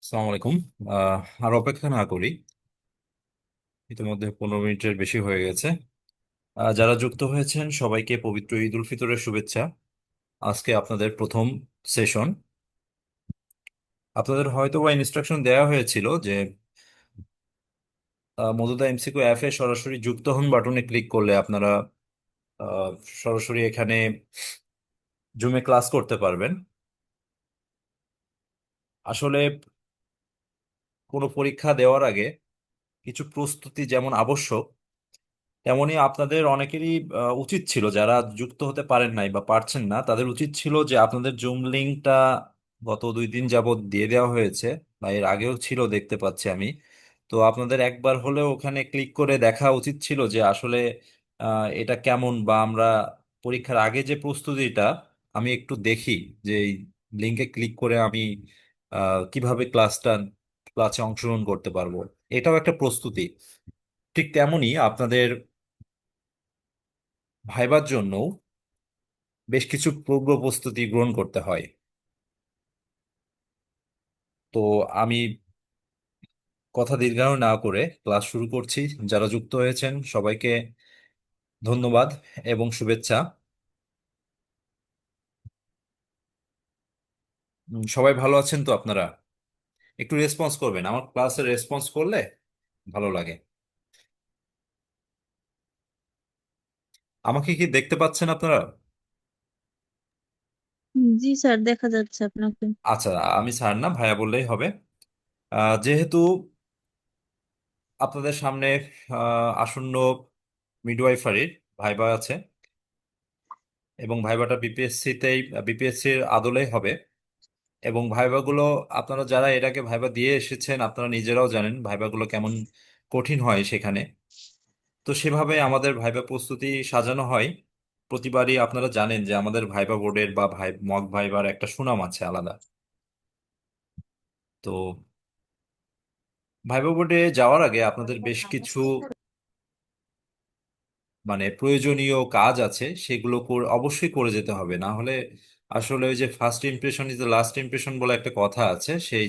আসসালামু আলাইকুম। আর অপেক্ষা না করি, ইতিমধ্যে 15 মিনিটের বেশি হয়ে গেছে। যারা যুক্ত হয়েছেন সবাইকে পবিত্র ঈদ উল ফিতরের শুভেচ্ছা। আজকে আপনাদের প্রথম সেশন। আপনাদের হয়তো বা ইনস্ট্রাকশন দেওয়া হয়েছিল যে মধুদা এমসিকিউ অ্যাপ এ সরাসরি যুক্ত হন বাটনে ক্লিক করলে আপনারা আহ, সরাসরি এখানে জুমে ক্লাস করতে পারবেন। আসলে কোনো পরীক্ষা দেওয়ার আগে কিছু প্রস্তুতি যেমন আবশ্যক, তেমনি আপনাদের অনেকেরই উচিত ছিল, যারা যুক্ত হতে পারেন নাই বা পারছেন না তাদের উচিত ছিল যে আপনাদের জুম লিংকটা গত 2 দিন যাবত দিয়ে দেওয়া হয়েছে, বা এর আগেও ছিল দেখতে পাচ্ছি আমি। তো আপনাদের একবার হলেও ওখানে ক্লিক করে দেখা উচিত ছিল যে আসলে এটা কেমন, বা আমরা পরীক্ষার আগে যে প্রস্তুতিটা আমি একটু দেখি, যে এই লিংকে ক্লিক করে আমি কিভাবে ক্লাসে অংশগ্রহণ করতে পারবো। এটাও একটা প্রস্তুতি। ঠিক তেমনি আপনাদের ভাইবার জন্য বেশ কিছু পূর্ব প্রস্তুতি গ্রহণ করতে হয়। তো আমি কথা দীর্ঘায়ন না করে ক্লাস শুরু করছি। যারা যুক্ত হয়েছেন সবাইকে ধন্যবাদ এবং শুভেচ্ছা। সবাই ভালো আছেন তো আপনারা? একটু রেসপন্স করবেন, আমার ক্লাসে রেসপন্স করলে ভালো লাগে। আমাকে কি দেখতে পাচ্ছেন আপনারা? জি স্যার, দেখা যাচ্ছে আপনাকে। আচ্ছা, আমি স্যার না, ভাইয়া বললেই হবে। যেহেতু আপনাদের সামনে আসন্ন মিডওয়াইফারির ভাইবা আছে, এবং ভাইবাটা বিপিএসসির আদলেই হবে। এবং ভাইভাগুলো আপনারা যারা এর আগে ভাইভা দিয়ে এসেছেন আপনারা নিজেরাও জানেন ভাইভাগুলো কেমন কঠিন হয় সেখানে। তো সেভাবে আমাদের ভাইভা প্রস্তুতি সাজানো হয়। প্রতিবারই আপনারা জানেন যে আমাদের ভাইভা বোর্ডের বা মক ভাইবার একটা সুনাম আছে আলাদা। তো ভাইভা বোর্ডে যাওয়ার আগে আপনাদের বেশ কিছু মানে প্রয়োজনীয় কাজ আছে, সেগুলো অবশ্যই করে যেতে হবে, না হলে আসলে ওই যে first impression is the last impression বলে একটা কথা আছে, সেই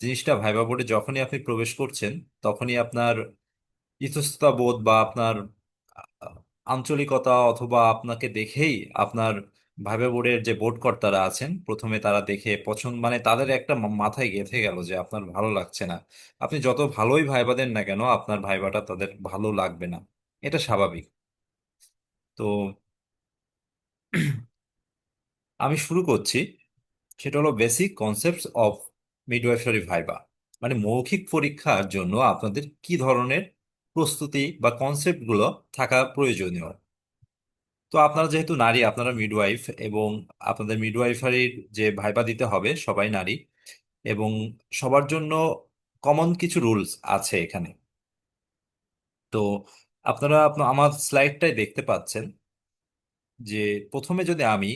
জিনিসটা ভাইবা বোর্ডে যখনই আপনি প্রবেশ করছেন তখনই আপনার ইতস্ততা বোধ বা আপনার আহ, আঞ্চলিকতা, অথবা আপনাকে দেখেই আপনার ভাইবা বোর্ডের যে বোর্ড কর্তারা আছেন প্রথমে তারা দেখে পছন্দ, মানে তাদের একটা মাথায় গেঁথে গেল যে আপনার ভালো লাগছে না। আপনি যত ভালোই ভাইবা দেন না কেন আপনার ভাইবাটা তাদের ভালো লাগবে না, এটা স্বাভাবিক। তো আমি শুরু করছি। সেটা হলো basic concepts of midwifery viva. মানে মৌখিক পরীক্ষার জন্য আপনাদের কি ধরনের প্রস্তুতি বা কনসেপ্ট গুলো থাকা প্রয়োজনীয়। তো আপনারা যেহেতু নারী, আপনারা মিডওয়াইফ, এবং আপনাদের মিডওয়াইফারির যে ভাইবা দিতে হবে সবাই নারী, এবং সবার জন্য কমন কিছু রুলস আছে এখানে। তো আপনারা আমার স্লাইডটাই দেখতে পাচ্ছেন যে প্রথমে যদি আমি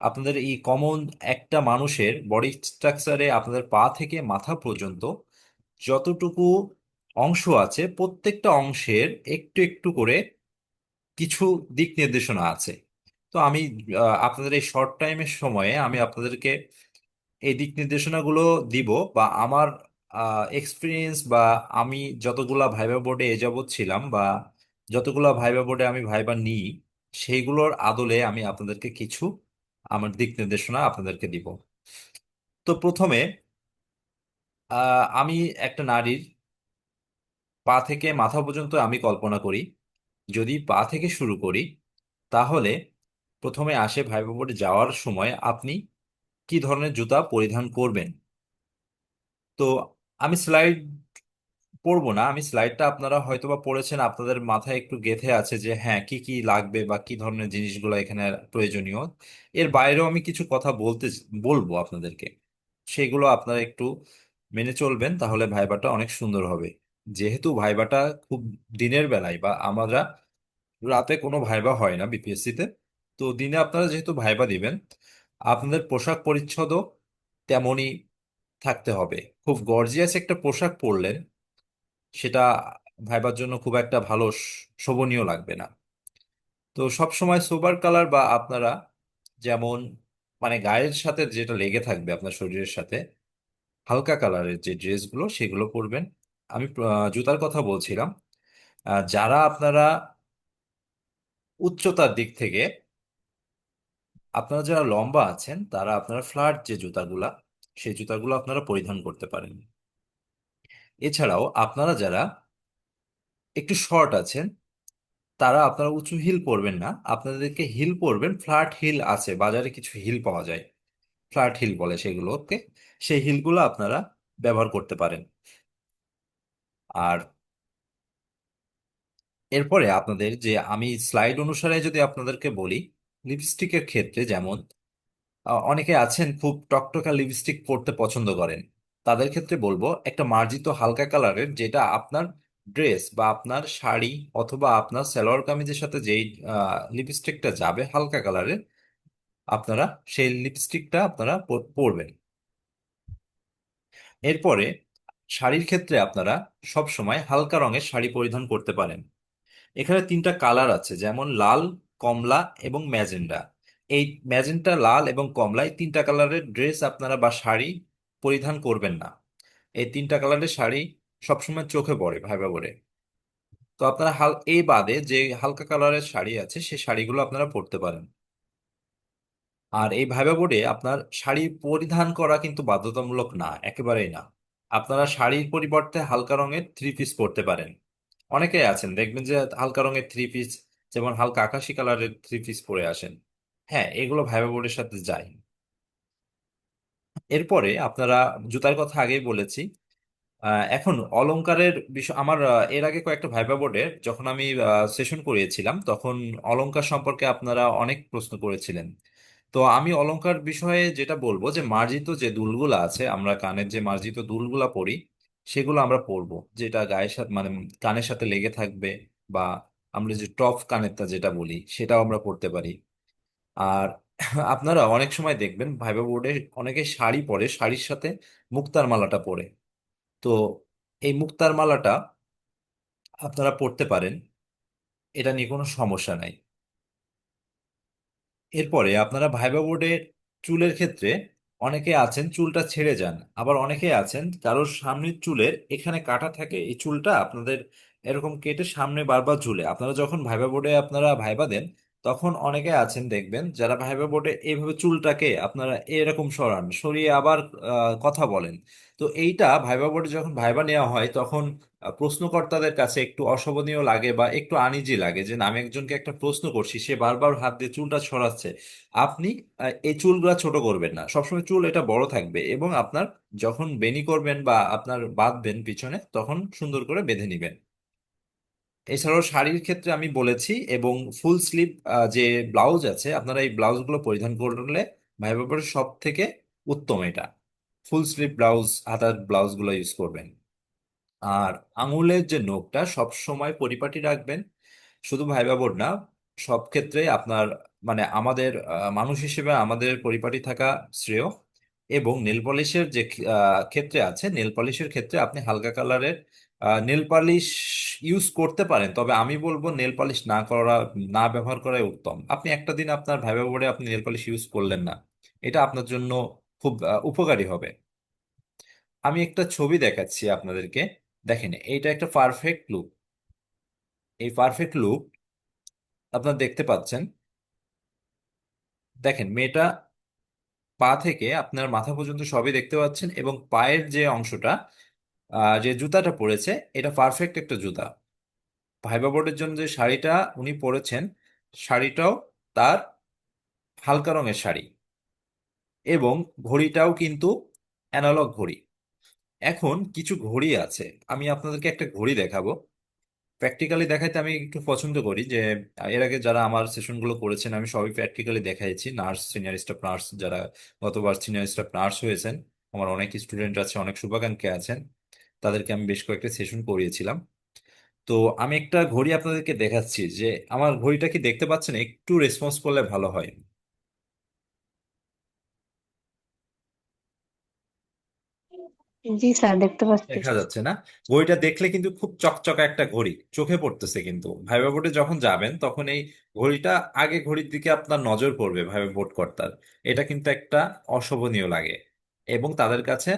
আপনাদের এই কমন একটা মানুষের বডি স্ট্রাকচারে আপনাদের পা থেকে মাথা পর্যন্ত যতটুকু অংশ আছে প্রত্যেকটা অংশের একটু একটু করে কিছু দিক নির্দেশনা আছে। তো আমি আপনাদের এই শর্ট টাইমের সময়ে আমি আপনাদেরকে এই দিক নির্দেশনাগুলো দিব, বা আমার এক্সপিরিয়েন্স, বা আমি যতগুলা ভাইবা বোর্ডে এ যাবৎ ছিলাম, বা যতগুলা ভাইবা বোর্ডে আমি ভাইবা নিই, সেইগুলোর আদলে আমি আপনাদেরকে কিছু আমার দিক নির্দেশনা আপনাদেরকে দিব। তো প্রথমে আমি একটা নারীর পা থেকে মাথা পর্যন্ত আমি কল্পনা করি। যদি পা থেকে শুরু করি, তাহলে প্রথমে আসে ভাইবা বোর্ডে যাওয়ার সময় আপনি কি ধরনের জুতা পরিধান করবেন। তো আমি স্লাইড পড়বো না, আমি স্লাইডটা আপনারা হয়তোবা পড়েছেন, আপনাদের মাথায় একটু গেঁথে আছে যে হ্যাঁ কি কি লাগবে বা কি ধরনের জিনিসগুলো এখানে প্রয়োজনীয়। এর বাইরেও আমি কিছু কথা বলবো আপনাদেরকে, সেগুলো আপনারা একটু মেনে চলবেন, তাহলে ভাইবাটা অনেক সুন্দর হবে। যেহেতু ভাইবাটা খুব দিনের বেলায়, বা আমরা রাতে কোনো ভাইবা হয় না বিপিএসসি তে, তো দিনে আপনারা যেহেতু ভাইবা দিবেন, আপনাদের পোশাক পরিচ্ছদও তেমনই থাকতে হবে। খুব গর্জিয়াস একটা পোশাক পরলেন সেটা ভাইবার জন্য খুব একটা ভালো শোভনীয় লাগবে না। তো সব সময় সোবার কালার, বা আপনারা যেমন মানে গায়ের সাথে যেটা লেগে থাকবে আপনার শরীরের সাথে, হালকা কালারের যে ড্রেসগুলো সেগুলো পরবেন। আমি জুতার কথা বলছিলাম। যারা আপনারা উচ্চতার দিক থেকে, আপনারা যারা লম্বা আছেন তারা আপনারা ফ্ল্যাট যে জুতাগুলা, সেই জুতাগুলো আপনারা পরিধান করতে পারেন। এছাড়াও আপনারা যারা একটু শর্ট আছেন তারা আপনারা উঁচু হিল পরবেন না, আপনাদেরকে হিল পরবেন, ফ্ল্যাট হিল আছে বাজারে, কিছু হিল পাওয়া যায়, ফ্ল্যাট হিল বলে সেগুলোকে। সেই হিলগুলো আপনারা ব্যবহার করতে পারেন। আর এরপরে আপনাদের যে আমি স্লাইড অনুসারে যদি আপনাদেরকে বলি, লিপস্টিকের ক্ষেত্রে যেমন অনেকে আছেন খুব টকটকা লিপস্টিক পরতে পছন্দ করেন, তাদের ক্ষেত্রে বলবো একটা মার্জিত হালকা কালারের, যেটা আপনার ড্রেস বা আপনার শাড়ি অথবা আপনার সালোয়ার কামিজের সাথে যেই লিপস্টিকটা যাবে হালকা কালারের, আপনারা সেই লিপস্টিকটা আপনারা পরবেন। এরপরে শাড়ির ক্ষেত্রে আপনারা সব সময় হালকা রঙের শাড়ি পরিধান করতে পারেন। এখানে তিনটা কালার আছে, যেমন লাল, কমলা এবং ম্যাজেন্টা। এই ম্যাজেন্টা, লাল এবং কমলা, এই তিনটা কালারের ড্রেস আপনারা বা শাড়ি পরিধান করবেন না। এই তিনটা কালারের শাড়ি সবসময় চোখে পড়ে ভাইবা পড়ে। তো আপনারা এই বাদে যে হালকা কালারের শাড়ি আছে সেই শাড়িগুলো আপনারা পরতে পারেন। আর এই ভাইবা বোর্ডে আপনার শাড়ি পরিধান করা কিন্তু বাধ্যতামূলক না, একেবারেই না। আপনারা শাড়ির পরিবর্তে হালকা রঙের থ্রি পিস পরতে পারেন। অনেকেই আছেন দেখবেন যে হালকা রঙের থ্রি পিস, যেমন হালকা আকাশি কালারের থ্রি পিস পরে আসেন। হ্যাঁ, এগুলো ভাইবা বোর্ডের সাথে যায়। এরপরে আপনারা জুতার কথা আগেই বলেছি। এখন অলংকারের বিষয় আমার এর আগে কয়েকটা ভাইবা বোর্ডে যখন আমি সেশন করিয়েছিলাম তখন অলংকার সম্পর্কে আপনারা অনেক প্রশ্ন করেছিলেন। তো আমি অলংকার বিষয়ে যেটা বলবো যে মার্জিত যে দুলগুলা আছে, আমরা কানের যে মার্জিত দুলগুলা পরি সেগুলো আমরা পরবো, যেটা গায়ের সাথে মানে কানের সাথে লেগে থাকবে, বা আমরা যে টপ কানেরটা যেটা বলি সেটাও আমরা পরতে পারি। আর আপনারা অনেক সময় দেখবেন ভাইবা বোর্ডে অনেকে শাড়ি পরে, শাড়ির সাথে মুক্তার মালাটা পরে। তো এই মুক্তার মালাটা আপনারা পড়তে পারেন, এটা নিয়ে কোনো সমস্যা নাই। এরপরে আপনারা ভাইবা বোর্ডে চুলের ক্ষেত্রে অনেকে আছেন চুলটা ছেড়ে যান, আবার অনেকে আছেন কারোর সামনের চুলের এখানে কাটা থাকে, এই চুলটা আপনাদের এরকম কেটে সামনে বারবার ঝুলে। আপনারা যখন ভাইবা বোর্ডে আপনারা ভাইবা দেন তখন অনেকে আছেন দেখবেন যারা ভাইবা বোর্ডে এইভাবে চুলটাকে আপনারা এরকম সরান, সরিয়ে আবার কথা বলেন। তো এইটা ভাইবা বোর্ডে যখন ভাইবা নেওয়া হয় তখন প্রশ্নকর্তাদের কাছে একটু অশোভনীয় লাগে বা একটু আনইজি লাগে, যে আমি একজনকে একটা প্রশ্ন করছি সে বারবার হাত দিয়ে চুলটা ছড়াচ্ছে। আপনি এই চুলগুলা ছোট করবেন না, সবসময় চুল এটা বড় থাকবে, এবং আপনার যখন বেনি করবেন বা আপনার বাঁধবেন পিছনে তখন সুন্দর করে বেঁধে নিবেন। এছাড়াও শাড়ির ক্ষেত্রে আমি বলেছি, এবং ফুল স্লিভ যে ব্লাউজ আছে আপনারা এই ব্লাউজগুলো পরিধান করলে ভাই ব্যাপারে সব থেকে উত্তম এটা। ফুল স্লিভ ব্লাউজ, হাতার ব্লাউজগুলো ইউজ করবেন। আর আঙুলের যে নখটা সব সময় পরিপাটি রাখবেন। শুধু ভাইবা বোর্ড না, সব ক্ষেত্রে আপনার মানে আমাদের মানুষ হিসেবে আমাদের পরিপাটি থাকা শ্রেয়। এবং নেল পলিশের যে ক্ষেত্রে আছে, নেল পলিশের ক্ষেত্রে আপনি হালকা কালারের নেল পালিশ ইউজ করতে পারেন, তবে আমি বলবো নেল পালিশ না ব্যবহার করাই উত্তম। আপনি একটা দিন আপনার ভাইবা বোর্ডে আপনি নেল পালিশ ইউজ করলেন না, এটা আপনার জন্য খুব উপকারী হবে। আমি একটা ছবি দেখাচ্ছি আপনাদেরকে, দেখেন এইটা একটা পারফেক্ট লুক। এই পারফেক্ট লুক আপনারা দেখতে পাচ্ছেন। দেখেন মেয়েটা পা থেকে আপনার মাথা পর্যন্ত সবই দেখতে পাচ্ছেন, এবং পায়ের যে অংশটা যে জুতাটা পরেছে এটা পারফেক্ট একটা জুতা। ভাইবা বোর্ডের জন্য যে শাড়িটা উনি পরেছেন, শাড়িটাও তার হালকা রঙের শাড়ি, এবং ঘড়িটাও কিন্তু অ্যানালগ ঘড়ি। এখন কিছু ঘড়ি আছে, আমি আপনাদেরকে একটা ঘড়ি দেখাবো। প্র্যাকটিক্যালি দেখাইতে আমি একটু পছন্দ করি, যে এর আগে যারা আমার সেশনগুলো করেছেন আমি সবই প্র্যাকটিক্যালি দেখাইছি। নার্স, সিনিয়র স্টাফ নার্স যারা গতবার সিনিয়র স্টাফ নার্স হয়েছেন, আমার অনেক স্টুডেন্ট আছে, অনেক শুভাকাঙ্ক্ষী আছেন, তাদেরকে আমি বেশ কয়েকটা সেশন করিয়েছিলাম। তো আমি একটা ঘড়ি আপনাদেরকে দেখাচ্ছি, যে আমার ঘড়িটা কি দেখতে পাচ্ছেন? একটু রেসপন্স করলে ভালো হয়। জি স্যার, দেখতে পাচ্ছি। দেখা যাচ্ছে না? ঘড়িটা দেখলে কিন্তু খুব চকচকে একটা ঘড়ি চোখে পড়তেছে, কিন্তু ভাইবা বোর্ডে যখন যাবেন তখন এই ঘড়িটা, আগে ঘড়ির দিকে আপনার নজর পড়বে ভাইবা বোর্ড কর্তার, এটা কিন্তু একটা অশোভনীয় লাগে। এবং তাদের কাছে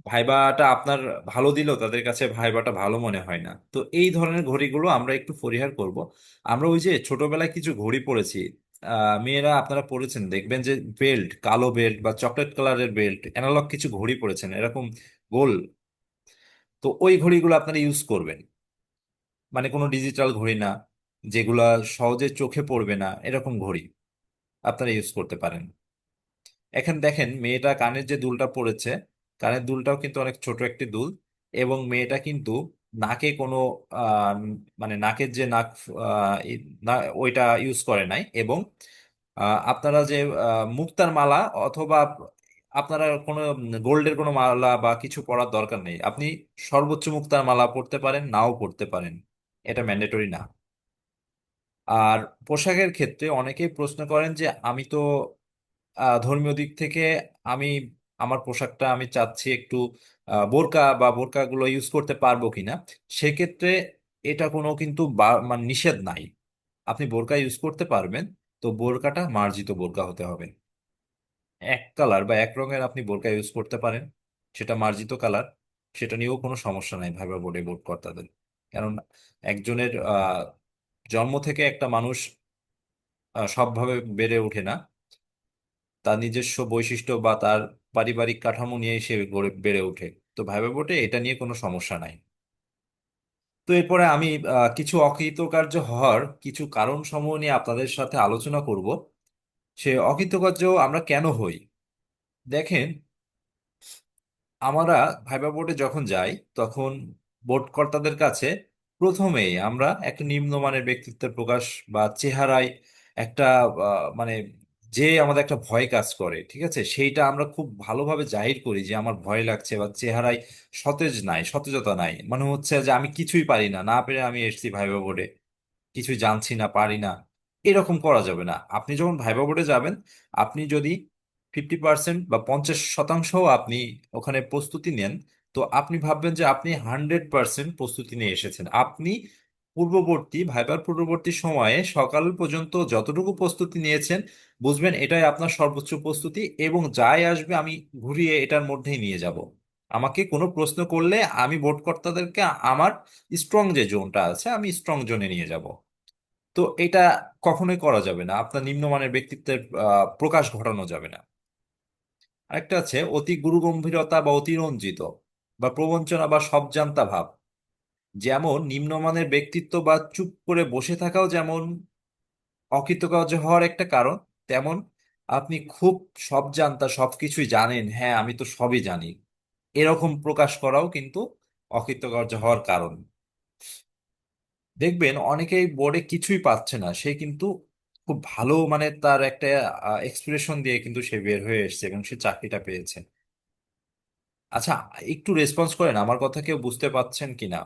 ভাইবাটা আপনার ভালো দিলেও তাদের কাছে ভাইবাটা ভালো মনে হয় না। তো এই ধরনের ঘড়িগুলো আমরা একটু পরিহার করব। আমরা ওই যে ছোটবেলায় কিছু ঘড়ি পরেছি, মেয়েরা আপনারা পরেছেন দেখবেন যে বেল্ট, কালো বেল্ট বা চকলেট কালারের বেল্ট, অ্যানালগ কিছু ঘড়ি পরেছেন এরকম গোল। তো ওই ঘড়িগুলো আপনারা ইউজ করবেন, মানে কোনো ডিজিটাল ঘড়ি না, যেগুলা সহজে চোখে পড়বে না এরকম ঘড়ি আপনারা ইউজ করতে পারেন। এখন দেখেন মেয়েটা কানের যে দুলটা পড়েছে, কানের দুলটাও কিন্তু অনেক ছোট একটি দুল, এবং মেয়েটা কিন্তু নাকে কোনো আহ, মানে নাকের যে নাক ওইটা ইউজ করে নাই। এবং আপনারা যে মুক্তার মালা অথবা আপনারা কোনো গোল্ডের কোনো মালা বা কিছু পরার দরকার নেই, আপনি সর্বোচ্চ মুক্তার মালা পরতে পারেন, নাও পরতে পারেন, এটা ম্যান্ডেটরি না। আর পোশাকের ক্ষেত্রে অনেকেই প্রশ্ন করেন যে আমি তো ধর্মীয় দিক থেকে আমি আমার পোশাকটা আমি চাচ্ছি একটু বোরকা বা বোরকাগুলো ইউজ করতে পারবো কিনা। সেক্ষেত্রে এটা কোনো কিন্তু মানে নিষেধ নাই, আপনি বোরকা ইউজ করতে পারবেন। তো বোরকাটা মার্জিত বোরকা হতে হবে, এক কালার বা এক রঙের আপনি বোরকা ইউজ করতে পারেন, সেটা মার্জিত কালার, সেটা নিয়েও কোনো সমস্যা নাই ভাইবা বোর্ডে বোর্ড কর্তাদের। কারণ একজনের জন্ম থেকে একটা মানুষ সবভাবে বেড়ে ওঠে না, তার নিজস্ব বৈশিষ্ট্য বা তার পারিবারিক কাঠামো নিয়ে সে বেড়ে ওঠে। তো ভাইবা বোর্ডে এটা নিয়ে কোনো সমস্যা নাই। তো এরপরে আমি কিছু অকৃতকার্য হওয়ার কিছু কারণ সমূহ নিয়ে আপনাদের সাথে আলোচনা করব। সে অকৃতকার্য আমরা কেন হই, দেখেন আমরা ভাইবা বোর্ডে যখন যাই তখন বোর্ড কর্তাদের কাছে প্রথমেই আমরা একটা নিম্নমানের ব্যক্তিত্বের প্রকাশ বা চেহারায় একটা মানে যে আমাদের একটা ভয় কাজ করে, ঠিক আছে, সেইটা আমরা খুব ভালোভাবে জাহির করি যে আমার ভয় লাগছে বা চেহারায় সতেজ নাই, সতেজতা নাই, মানে হচ্ছে যে আমি কিছুই পারি না, না পেরে আমি এসেছি ভাইবা বোর্ডে, কিছুই জানছি না, পারি না, এরকম করা যাবে না। আপনি যখন ভাইবা বোর্ডে যাবেন, আপনি যদি 50% বা 50% আপনি ওখানে প্রস্তুতি নেন, তো আপনি ভাববেন যে আপনি 100% প্রস্তুতি নিয়ে এসেছেন। আপনি ভাইবার পূর্ববর্তী সময়ে সকাল পর্যন্ত যতটুকু প্রস্তুতি নিয়েছেন, বুঝবেন এটাই আপনার সর্বোচ্চ প্রস্তুতি, এবং যাই আসবে আমি ঘুরিয়ে এটার মধ্যেই নিয়ে যাব। আমাকে কোনো প্রশ্ন করলে আমি বোর্ড কর্তাদেরকে আমার স্ট্রং যে জোনটা আছে আমি স্ট্রং জোনে নিয়ে যাব। তো এটা কখনোই করা যাবে না, আপনার নিম্নমানের ব্যক্তিত্বের প্রকাশ ঘটানো যাবে না। আরেকটা আছে অতি গুরুগম্ভীরতা বা অতিরঞ্জিত বা প্রবঞ্চনা বা সবজান্তা ভাব। যেমন নিম্নমানের ব্যক্তিত্ব বা চুপ করে বসে থাকাও যেমন অকৃতকার্য হওয়ার একটা কারণ, তেমন আপনি খুব সবজান্তা, সবকিছুই জানেন, হ্যাঁ আমি তো সবই জানি, এরকম প্রকাশ করাও কিন্তু অকৃতকার্য হওয়ার কারণ। দেখবেন অনেকেই বোর্ডে কিছুই পাচ্ছে না, সে কিন্তু খুব ভালো মানে তার একটা এক্সপ্রেশন দিয়ে কিন্তু সে বের হয়ে এসেছে এবং সে চাকরিটা পেয়েছে। আচ্ছা, একটু রেসপন্স করেন, আমার কথা কেউ বুঝতে পাচ্ছেন কিনা?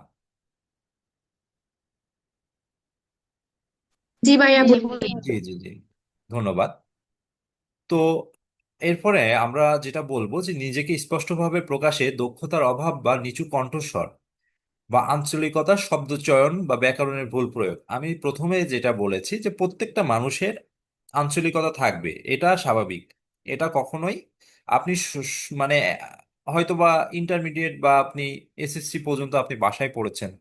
জি ভাইয়া, জি বুঝছি। জি জি জি, ধন্যবাদ। তো এরপরে আমরা যেটা বলবো যে নিজেকে স্পষ্টভাবে প্রকাশে দক্ষতার অভাব বা নিচু কণ্ঠস্বর বা আঞ্চলিকতার শব্দচয়ন বা ব্যাকরণের ভুল প্রয়োগ। আমি প্রথমে যেটা বলেছি যে প্রত্যেকটা মানুষের আঞ্চলিকতা থাকবে, এটা স্বাভাবিক। এটা কখনোই আপনি মানে হয়তো বা ইন্টারমিডিয়েট বা আপনি এসএসসি পর্যন্ত আপনি বাসায় পড়েছেন,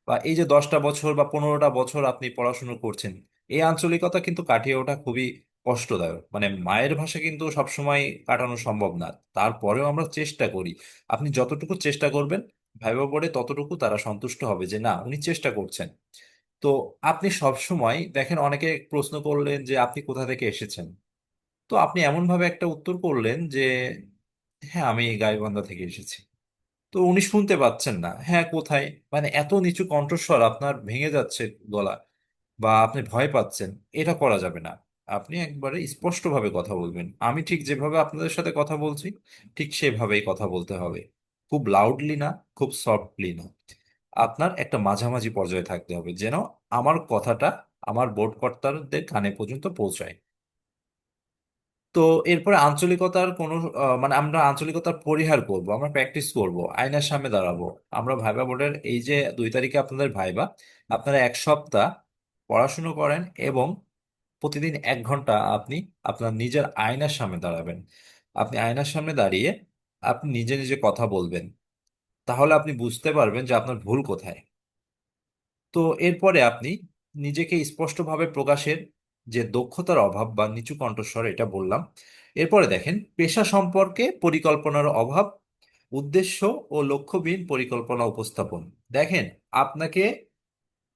বা এই যে 10টা বছর বা 15টা বছর আপনি পড়াশুনো করছেন, এই আঞ্চলিকতা কিন্তু কাটিয়ে ওঠা খুবই কষ্টদায়ক। মানে মায়ের ভাষা কিন্তু সবসময় কাটানো সম্ভব না, তারপরেও আমরা চেষ্টা করি। আপনি যতটুকু চেষ্টা করবেন ভাইবা বোর্ডে ততটুকু তারা সন্তুষ্ট হবে যে না উনি চেষ্টা করছেন। তো আপনি সব সময় দেখেন অনেকে প্রশ্ন করলেন যে আপনি কোথা থেকে এসেছেন, তো আপনি এমন ভাবে একটা উত্তর করলেন যে হ্যাঁ আমি গাইবান্ধা থেকে এসেছি। তো উনি শুনতে পাচ্ছেন না হ্যাঁ কোথায়, মানে এত নিচু কণ্ঠস্বর আপনার ভেঙে যাচ্ছে গলা, বা আপনি ভয় পাচ্ছেন, এটা করা যাবে না। আপনি একবারে স্পষ্টভাবে কথা বলবেন, আমি ঠিক যেভাবে আপনাদের সাথে কথা বলছি ঠিক সেভাবেই কথা বলতে হবে, খুব লাউডলি না, খুব সফটলি না, আপনার একটা মাঝামাঝি পর্যায়ে থাকতে হবে যেন আমার কথাটা আমার বোর্ড কর্তাদের কানে পর্যন্ত পৌঁছায়। তো এরপরে আঞ্চলিকতার কোনো মানে আমরা আঞ্চলিকতার পরিহার করব, আমরা প্র্যাকটিস করব, আয়নার সামনে দাঁড়াবো। আমরা ভাইবা বোর্ডের এই যে 2 তারিখে আপনাদের ভাইবা, আপনারা 1 সপ্তাহ পড়াশুনো করেন এবং প্রতিদিন 1 ঘন্টা আপনি আপনার নিজের আয়নার সামনে দাঁড়াবেন। আপনি আয়নার সামনে দাঁড়িয়ে আপনি নিজে নিজে কথা বলবেন, তাহলে আপনি বুঝতে পারবেন যে আপনার ভুল কোথায়। তো এরপরে আপনি নিজেকে স্পষ্টভাবে প্রকাশের যে দক্ষতার অভাব বা নিচু কণ্ঠস্বর, এটা বললাম। এরপরে দেখেন পেশা সম্পর্কে পরিকল্পনার অভাব, উদ্দেশ্য ও লক্ষ্যবিহীন পরিকল্পনা উপস্থাপন। দেখেন, আপনাকে,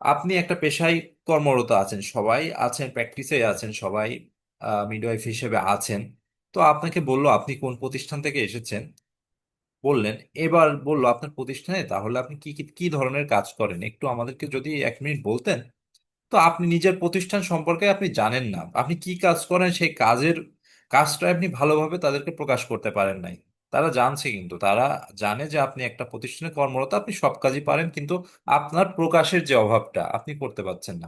আপনি একটা পেশায় কর্মরত আছেন, সবাই আছেন, প্র্যাকটিসে আছেন সবাই, মিডওয়াইফ হিসেবে আছেন। তো আপনাকে বললো আপনি কোন প্রতিষ্ঠান থেকে এসেছেন, বললেন। এবার বললো আপনার প্রতিষ্ঠানে তাহলে আপনি কি কি কি ধরনের কাজ করেন, একটু আমাদেরকে যদি 1 মিনিট বলতেন। তো আপনি নিজের প্রতিষ্ঠান সম্পর্কে আপনি জানেন না, আপনি কি কাজ করেন সেই কাজটা আপনি ভালোভাবে তাদেরকে প্রকাশ করতে পারেন নাই। তারা জানছে, কিন্তু তারা জানে যে আপনি একটা প্রতিষ্ঠানে কর্মরত, আপনি সব কাজই পারেন, কিন্তু আপনার প্রকাশের যে অভাবটা আপনি করতে পারছেন না।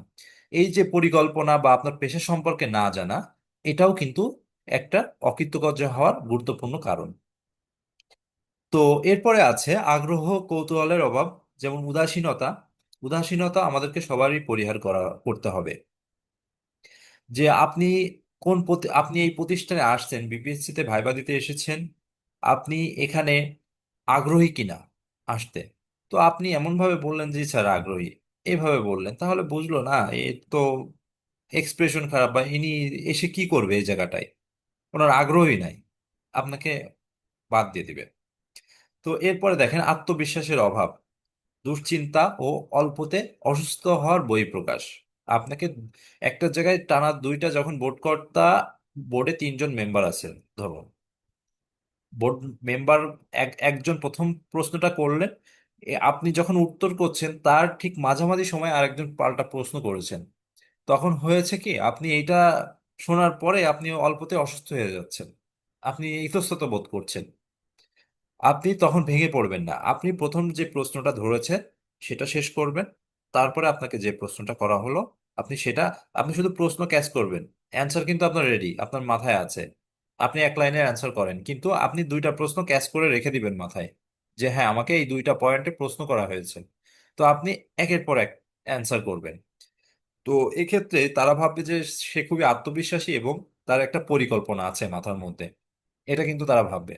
এই যে পরিকল্পনা বা আপনার পেশা সম্পর্কে না জানা, এটাও কিন্তু একটা অকৃতকার্য হওয়ার গুরুত্বপূর্ণ কারণ। তো এরপরে আছে আগ্রহ, কৌতূহলের অভাব, যেমন উদাসীনতা। উদাসীনতা আমাদেরকে সবারই পরিহার করতে হবে। যে আপনি আপনি এই প্রতিষ্ঠানে আসছেন, বিপিএসসি তে ভাইবা দিতে এসেছেন, আপনি এখানে আগ্রহী কিনা আসতে। তো আপনি এমন ভাবে বললেন যে স্যার আগ্রহী, এভাবে বললেন, তাহলে বুঝলো না এ তো এক্সপ্রেশন খারাপ, বা ইনি এসে কি করবে এই জায়গাটায়, ওনার আগ্রহী নাই, আপনাকে বাদ দিয়ে দিবে। তো এরপরে দেখেন আত্মবিশ্বাসের অভাব, দুশ্চিন্তা ও অল্পতে অসুস্থ হওয়ার বহিঃপ্রকাশ। আপনাকে একটা জায়গায় টানা দুইটা যখন বোর্ডে 3জন মেম্বার আছেন ধরুন, বোর্ড মেম্বার একজন প্রথম প্রশ্নটা করলেন, আপনি যখন উত্তর করছেন তার ঠিক মাঝামাঝি সময় আরেকজন পাল্টা প্রশ্ন করেছেন। তখন হয়েছে কি, আপনি এইটা শোনার পরে আপনি অল্পতে অসুস্থ হয়ে যাচ্ছেন, আপনি ইতস্তত বোধ করছেন। আপনি তখন ভেঙে পড়বেন না, আপনি প্রথম যে প্রশ্নটা ধরেছেন সেটা শেষ করবেন। তারপরে আপনাকে যে প্রশ্নটা করা হলো, আপনি সেটা, আপনি শুধু প্রশ্ন ক্যাচ করবেন, অ্যান্সার কিন্তু আপনার রেডি, আপনার মাথায় আছে। আপনি এক লাইনের অ্যান্সার করেন, কিন্তু আপনি দুইটা প্রশ্ন ক্যাচ করে রেখে দিবেন মাথায়, যে হ্যাঁ আমাকে এই দুইটা পয়েন্টে প্রশ্ন করা হয়েছে। তো আপনি একের পর এক অ্যান্সার করবেন। তো এক্ষেত্রে তারা ভাববে যে সে খুবই আত্মবিশ্বাসী এবং তার একটা পরিকল্পনা আছে মাথার মধ্যে, এটা কিন্তু তারা ভাববে।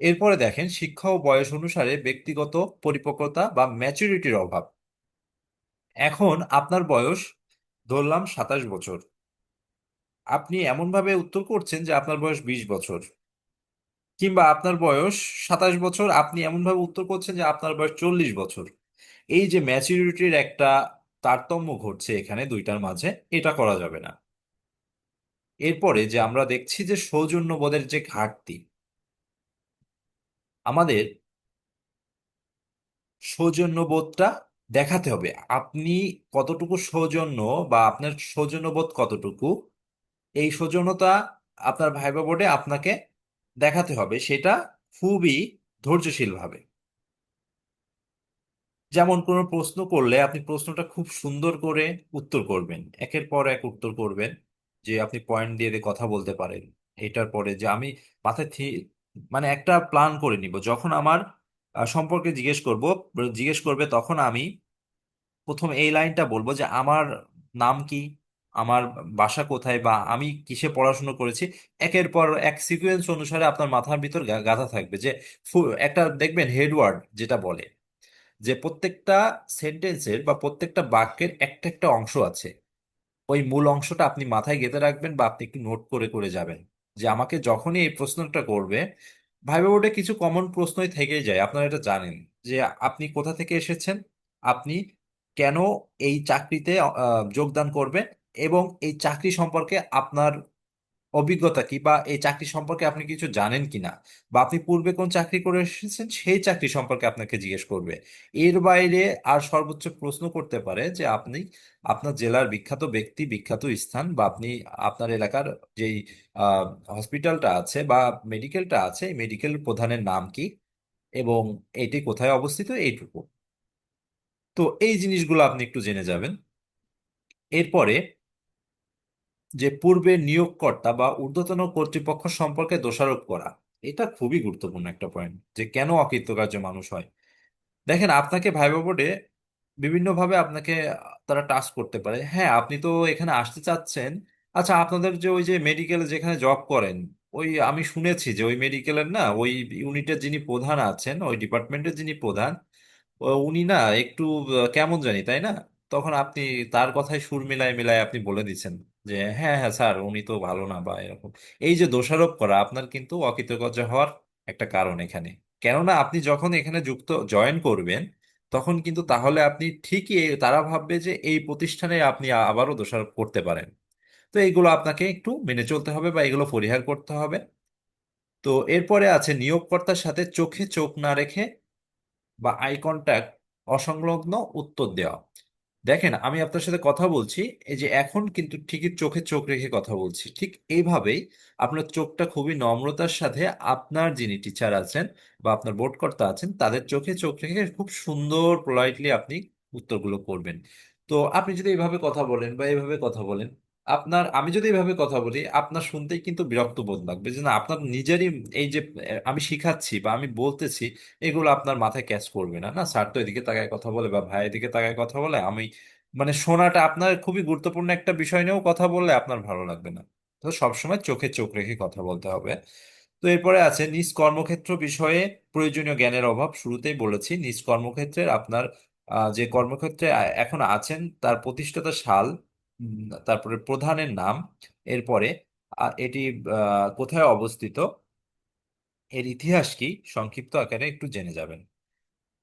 এরপরে দেখেন শিক্ষা ও বয়স অনুসারে ব্যক্তিগত পরিপক্কতা বা ম্যাচুরিটির অভাব। এখন আপনার বয়স ধরলাম 27 বছর, আপনি এমন ভাবে উত্তর করছেন যে আপনার বয়স 20 বছর, কিংবা আপনার বয়স 27 বছর, আপনি এমন ভাবে উত্তর করছেন যে আপনার বয়স 40 বছর। এই যে ম্যাচুরিটির একটা তারতম্য ঘটছে এখানে দুইটার মাঝে, এটা করা যাবে না। এরপরে যে আমরা দেখছি যে সৌজন্যবোধের যে ঘাটতি, আমাদের সৌজন্যবোধটা দেখাতে হবে। আপনি কতটুকু সৌজন্য, বা আপনার সৌজন্যবোধ কতটুকু, এই সৌজন্যতা আপনার ভাইবা বোর্ডে আপনাকে দেখাতে হবে, সেটা খুবই ধৈর্যশীল ভাবে। যেমন কোনো প্রশ্ন করলে আপনি প্রশ্নটা খুব সুন্দর করে উত্তর করবেন, একের পর এক উত্তর করবেন, যে আপনি পয়েন্ট দিয়ে দিয়ে কথা বলতে পারেন। এটার পরে যে আমি মাথায় মানে একটা প্ল্যান করে নিব, যখন আমার সম্পর্কে জিজ্ঞেস করবে, তখন আমি প্রথম এই লাইনটা বলবো যে আমার নাম কি, আমার বাসা কোথায়, বা আমি কিসে পড়াশোনা করেছি। একের পর এক সিকোয়েন্স অনুসারে আপনার মাথার ভিতর গাঁথা থাকবে, যে একটা দেখবেন হেডওয়ার্ড যেটা বলে, যে প্রত্যেকটা সেন্টেন্সের বা প্রত্যেকটা বাক্যের একটা একটা অংশ আছে, ওই মূল অংশটা আপনি মাথায় গেঁথে রাখবেন, বা আপনি একটু নোট করে করে যাবেন, যে আমাকে যখনই এই প্রশ্নটা করবে। ভাইবা বোর্ডে কিছু কমন প্রশ্নই থেকেই যায়, আপনারা এটা জানেন, যে আপনি কোথা থেকে এসেছেন, আপনি কেন এই চাকরিতে যোগদান করবেন, এবং এই চাকরি সম্পর্কে আপনার অভিজ্ঞতা কি, বা এই চাকরি সম্পর্কে আপনি কিছু জানেন কিনা, বা আপনি পূর্বে কোন চাকরি করে এসেছেন সেই চাকরি সম্পর্কে আপনাকে জিজ্ঞেস করবে। এর বাইরে আর সর্বোচ্চ প্রশ্ন করতে পারে যে আপনি আপনার জেলার বিখ্যাত ব্যক্তি, বিখ্যাত স্থান, বা আপনি আপনার এলাকার যেই হসপিটালটা আছে বা মেডিকেলটা আছে, এই মেডিকেল প্রধানের নাম কি, এবং এটি কোথায় অবস্থিত, এইটুকু। তো এই জিনিসগুলো আপনি একটু জেনে যাবেন। এরপরে যে পূর্বে নিয়োগকর্তা বা ঊর্ধ্বতন কর্তৃপক্ষ সম্পর্কে দোষারোপ করা, এটা খুবই গুরুত্বপূর্ণ একটা পয়েন্ট, যে কেন অকৃতকার্য মানুষ হয়। দেখেন, আপনাকে ভাইবা বোর্ডে বিভিন্নভাবে আপনাকে তারা টাস্ক করতে পারে। হ্যাঁ, আপনি তো এখানে আসতে চাচ্ছেন, আচ্ছা আপনাদের যে ওই যে মেডিকেল যেখানে জব করেন, ওই আমি শুনেছি যে ওই মেডিকেলের না ওই ইউনিটের যিনি প্রধান আছেন, ওই ডিপার্টমেন্টের যিনি প্রধান, উনি না একটু কেমন জানি, তাই না? তখন আপনি তার কথায় সুর মিলায় মিলায় আপনি বলে দিচ্ছেন যে হ্যাঁ হ্যাঁ স্যার উনি তো ভালো না বা এরকম। এই যে দোষারোপ করা আপনার কিন্তু অকৃতজ্ঞ হওয়ার একটা কারণ এখানে। কেননা আপনি যখন এখানে জয়েন করবেন, তখন কিন্তু তাহলে আপনি ঠিকই তারা ভাববে যে এই প্রতিষ্ঠানে আপনি আবারও দোষারোপ করতে পারেন। তো এইগুলো আপনাকে একটু মেনে চলতে হবে বা এগুলো পরিহার করতে হবে। তো এরপরে আছে নিয়োগকর্তার সাথে চোখে চোখ না রেখে বা আই কন্ট্যাক্ট অসংলগ্ন উত্তর দেওয়া। দেখেন আমি আপনার সাথে কথা বলছি, এই যে এখন কিন্তু ঠিকই চোখে চোখ রেখে কথা বলছি, ঠিক এইভাবেই আপনার চোখটা খুবই নম্রতার সাথে আপনার যিনি টিচার আছেন বা আপনার বোর্ডকর্তা আছেন তাদের চোখে চোখ রেখে খুব সুন্দর পোলাইটলি আপনি উত্তরগুলো করবেন। তো আপনি যদি এইভাবে কথা বলেন বা এইভাবে কথা বলেন, আমি যদি এইভাবে কথা বলি আপনার শুনতেই কিন্তু বিরক্ত বোধ লাগবে যে না আপনার নিজেরই এই যে আমি শিখাচ্ছি বা আমি বলতেছি এগুলো আপনার মাথায় ক্যাচ করবে না। না স্যার তো এদিকে তাকায় কথা বলে বা ভাই এদিকে তাকায় কথা বলে, আমি মানে শোনাটা আপনার খুবই গুরুত্বপূর্ণ একটা বিষয় নিয়েও কথা বললে আপনার ভালো লাগবে না। তো সবসময় চোখে চোখ রেখে কথা বলতে হবে। তো এরপরে আছে নিজ কর্মক্ষেত্র বিষয়ে প্রয়োজনীয় জ্ঞানের অভাব। শুরুতেই বলেছি নিজ কর্মক্ষেত্রের আপনার যে কর্মক্ষেত্রে এখন আছেন তার প্রতিষ্ঠাতা সাল, তারপরে প্রধানের নাম, এরপরে এটি কোথায় অবস্থিত, এর ইতিহাস কি সংক্ষিপ্ত আকারে একটু জেনে যাবেন।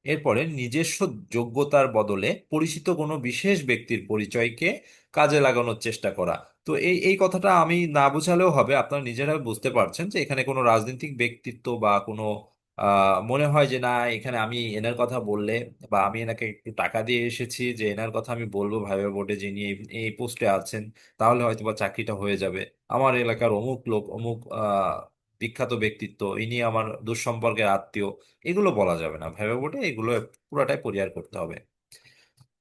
এরপরে নিজস্ব যোগ্যতার বদলে পরিচিত কোনো বিশেষ ব্যক্তির পরিচয়কে কাজে লাগানোর চেষ্টা করা। তো এই এই কথাটা আমি না বোঝালেও হবে, আপনারা নিজেরা বুঝতে পারছেন যে এখানে কোনো রাজনৈতিক ব্যক্তিত্ব বা কোনো মনে হয় যে না এখানে আমি এনার কথা বললে বা আমি এনাকে একটু টাকা দিয়ে এসেছি যে এনার কথা আমি বলবো ভাইবা বোর্ডে যিনি এই এই পোস্টে আছেন, তাহলে হয়তো বা চাকরিটা হয়ে যাবে। আমার এলাকার অমুক লোক, অমুক বিখ্যাত ব্যক্তিত্ব, ইনি আমার দুঃসম্পর্কের আত্মীয়, এগুলো বলা যাবে না ভেবে বটে, এগুলো পুরাটাই পরিহার করতে হবে।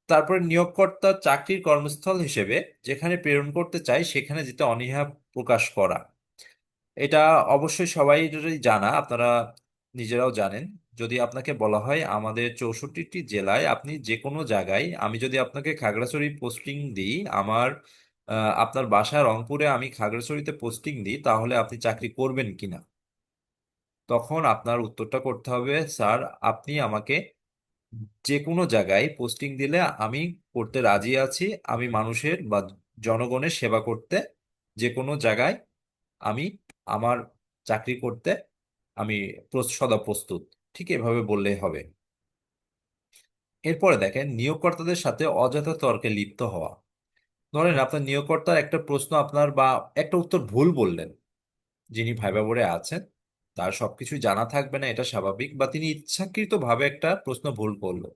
তারপরে নিয়োগকর্তা চাকরির কর্মস্থল হিসেবে যেখানে প্রেরণ করতে চাই সেখানে যেতে অনীহা প্রকাশ করা। এটা অবশ্যই সবাই জানা, আপনারা নিজেরাও জানেন। যদি আপনাকে বলা হয় আমাদের 64টি জেলায় আপনি যে কোনো জায়গায়, আমি যদি আপনাকে খাগড়াছড়ি পোস্টিং দিই, আপনার বাসা রংপুরে, আমি খাগড়াছড়িতে পোস্টিং দিই, তাহলে আপনি চাকরি করবেন কিনা? তখন আপনার উত্তরটা করতে হবে স্যার আপনি আমাকে যে কোনো জায়গায় পোস্টিং দিলে আমি করতে রাজি আছি। আমি মানুষের বা জনগণের সেবা করতে যে কোনো জায়গায় আমি আমার চাকরি করতে আমি সদা প্রস্তুত। ঠিক এভাবে বললেই হবে। এরপরে দেখেন নিয়োগকর্তাদের সাথে অযথা তর্কে লিপ্ত হওয়া। ধরেন আপনার নিয়োগকর্তার একটা প্রশ্ন আপনার বা একটা উত্তর ভুল বললেন, যিনি ভাইবা বোর্ডে আছেন তার সবকিছু জানা থাকবে না, এটা স্বাভাবিক, বা তিনি ইচ্ছাকৃতভাবে একটা প্রশ্ন ভুল করলো।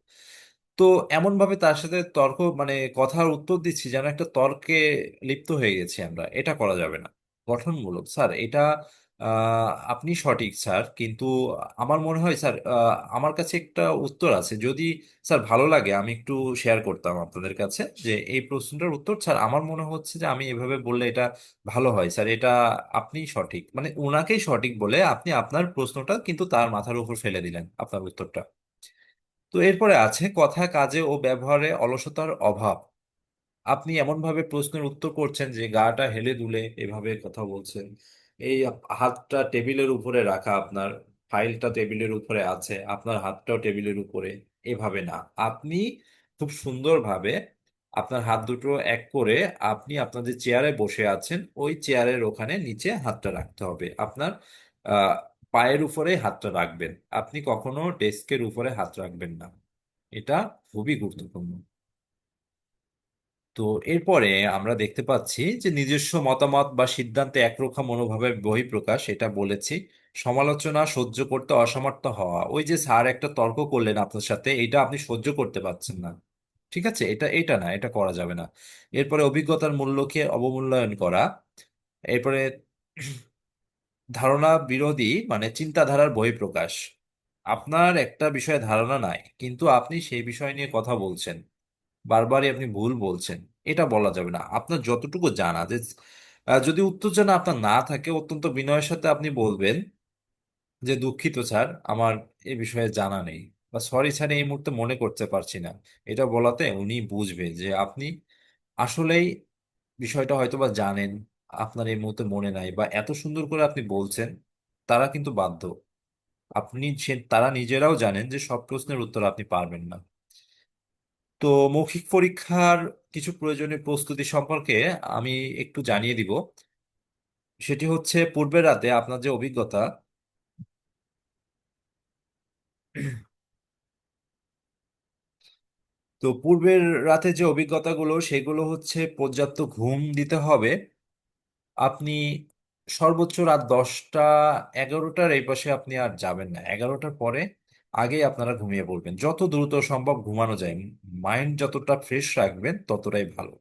তো এমন ভাবে তার সাথে তর্ক মানে কথার উত্তর দিচ্ছি যেন একটা তর্কে লিপ্ত হয়ে গেছি আমরা, এটা করা যাবে না। গঠনমূলক স্যার এটা আপনি সঠিক স্যার, কিন্তু আমার মনে হয় স্যার আমার কাছে একটা উত্তর আছে, যদি স্যার ভালো লাগে আমি একটু শেয়ার করতাম আপনাদের কাছে যে এই প্রশ্নটার উত্তর স্যার আমার মনে হচ্ছে যে আমি এভাবে বললে এটা ভালো হয় স্যার, এটা আপনি সঠিক, মানে ওনাকেই সঠিক বলে আপনি আপনার প্রশ্নটা কিন্তু তার মাথার উপর ফেলে দিলেন আপনার উত্তরটা। তো এরপরে আছে কথা কাজে ও ব্যবহারে অলসতার অভাব। আপনি এমন ভাবে প্রশ্নের উত্তর করছেন যে গাটা হেলে দুলে এভাবে কথা বলছেন, এই হাতটা টেবিলের উপরে রাখা, আপনার ফাইলটা টেবিলের উপরে আছে, আপনার হাতটাও টেবিলের উপরে, এভাবে না। আপনি খুব সুন্দরভাবে আপনার হাত দুটো এক করে আপনি আপনার যে চেয়ারে বসে আছেন ওই চেয়ারের ওখানে নিচে হাতটা রাখতে হবে আপনার, আহ পায়ের উপরে হাতটা রাখবেন। আপনি কখনো ডেস্কের উপরে হাত রাখবেন না, এটা খুবই গুরুত্বপূর্ণ। তো এরপরে আমরা দেখতে পাচ্ছি যে নিজস্ব মতামত বা সিদ্ধান্তে একরোখা মনোভাবের বহিঃপ্রকাশ, এটা বলেছি। সমালোচনা সহ্য করতে অসমর্থ হওয়া, ওই যে স্যার একটা তর্ক করলেন আপনার সাথে, এটা আপনি সহ্য করতে পারছেন না, ঠিক আছে, এটা এটা না, এটা করা যাবে না। এরপরে অভিজ্ঞতার মূল্যকে অবমূল্যায়ন করা। এরপরে ধারণা বিরোধী মানে চিন্তাধারার বহিঃপ্রকাশ। আপনার একটা বিষয়ে ধারণা নাই কিন্তু আপনি সেই বিষয় নিয়ে কথা বলছেন, বারবারই আপনি ভুল বলছেন, এটা বলা যাবে না। আপনার যতটুকু জানা যে যদি উত্তর জানা আপনার না থাকে অত্যন্ত বিনয়ের সাথে আপনি বলবেন যে দুঃখিত স্যার আমার এই বিষয়ে জানা নেই, বা সরি স্যার এই মুহূর্তে মনে করতে পারছি না। এটা বলাতে উনি বুঝবে যে আপনি আসলেই বিষয়টা হয়তো বা জানেন, আপনার এই মুহূর্তে মনে নাই বা এত সুন্দর করে আপনি বলছেন, তারা কিন্তু বাধ্য। তারা নিজেরাও জানেন যে সব প্রশ্নের উত্তর আপনি পারবেন না। তো মৌখিক পরীক্ষার কিছু প্রয়োজনীয় প্রস্তুতি সম্পর্কে আমি একটু জানিয়ে দিব। সেটি হচ্ছে পূর্বের রাতে আপনার যে অভিজ্ঞতা, তো পূর্বের রাতে যে অভিজ্ঞতাগুলো সেগুলো হচ্ছে পর্যাপ্ত ঘুম দিতে হবে। আপনি সর্বোচ্চ রাত 10টা 11টার এই পাশে আপনি আর যাবেন না, 11টার পরে আগেই আপনারা ঘুমিয়ে পড়বেন, যত দ্রুত সম্ভব ঘুমানো যায়। মাইন্ড যতটা ফ্রেশ রাখবেন ততটাই ভালো।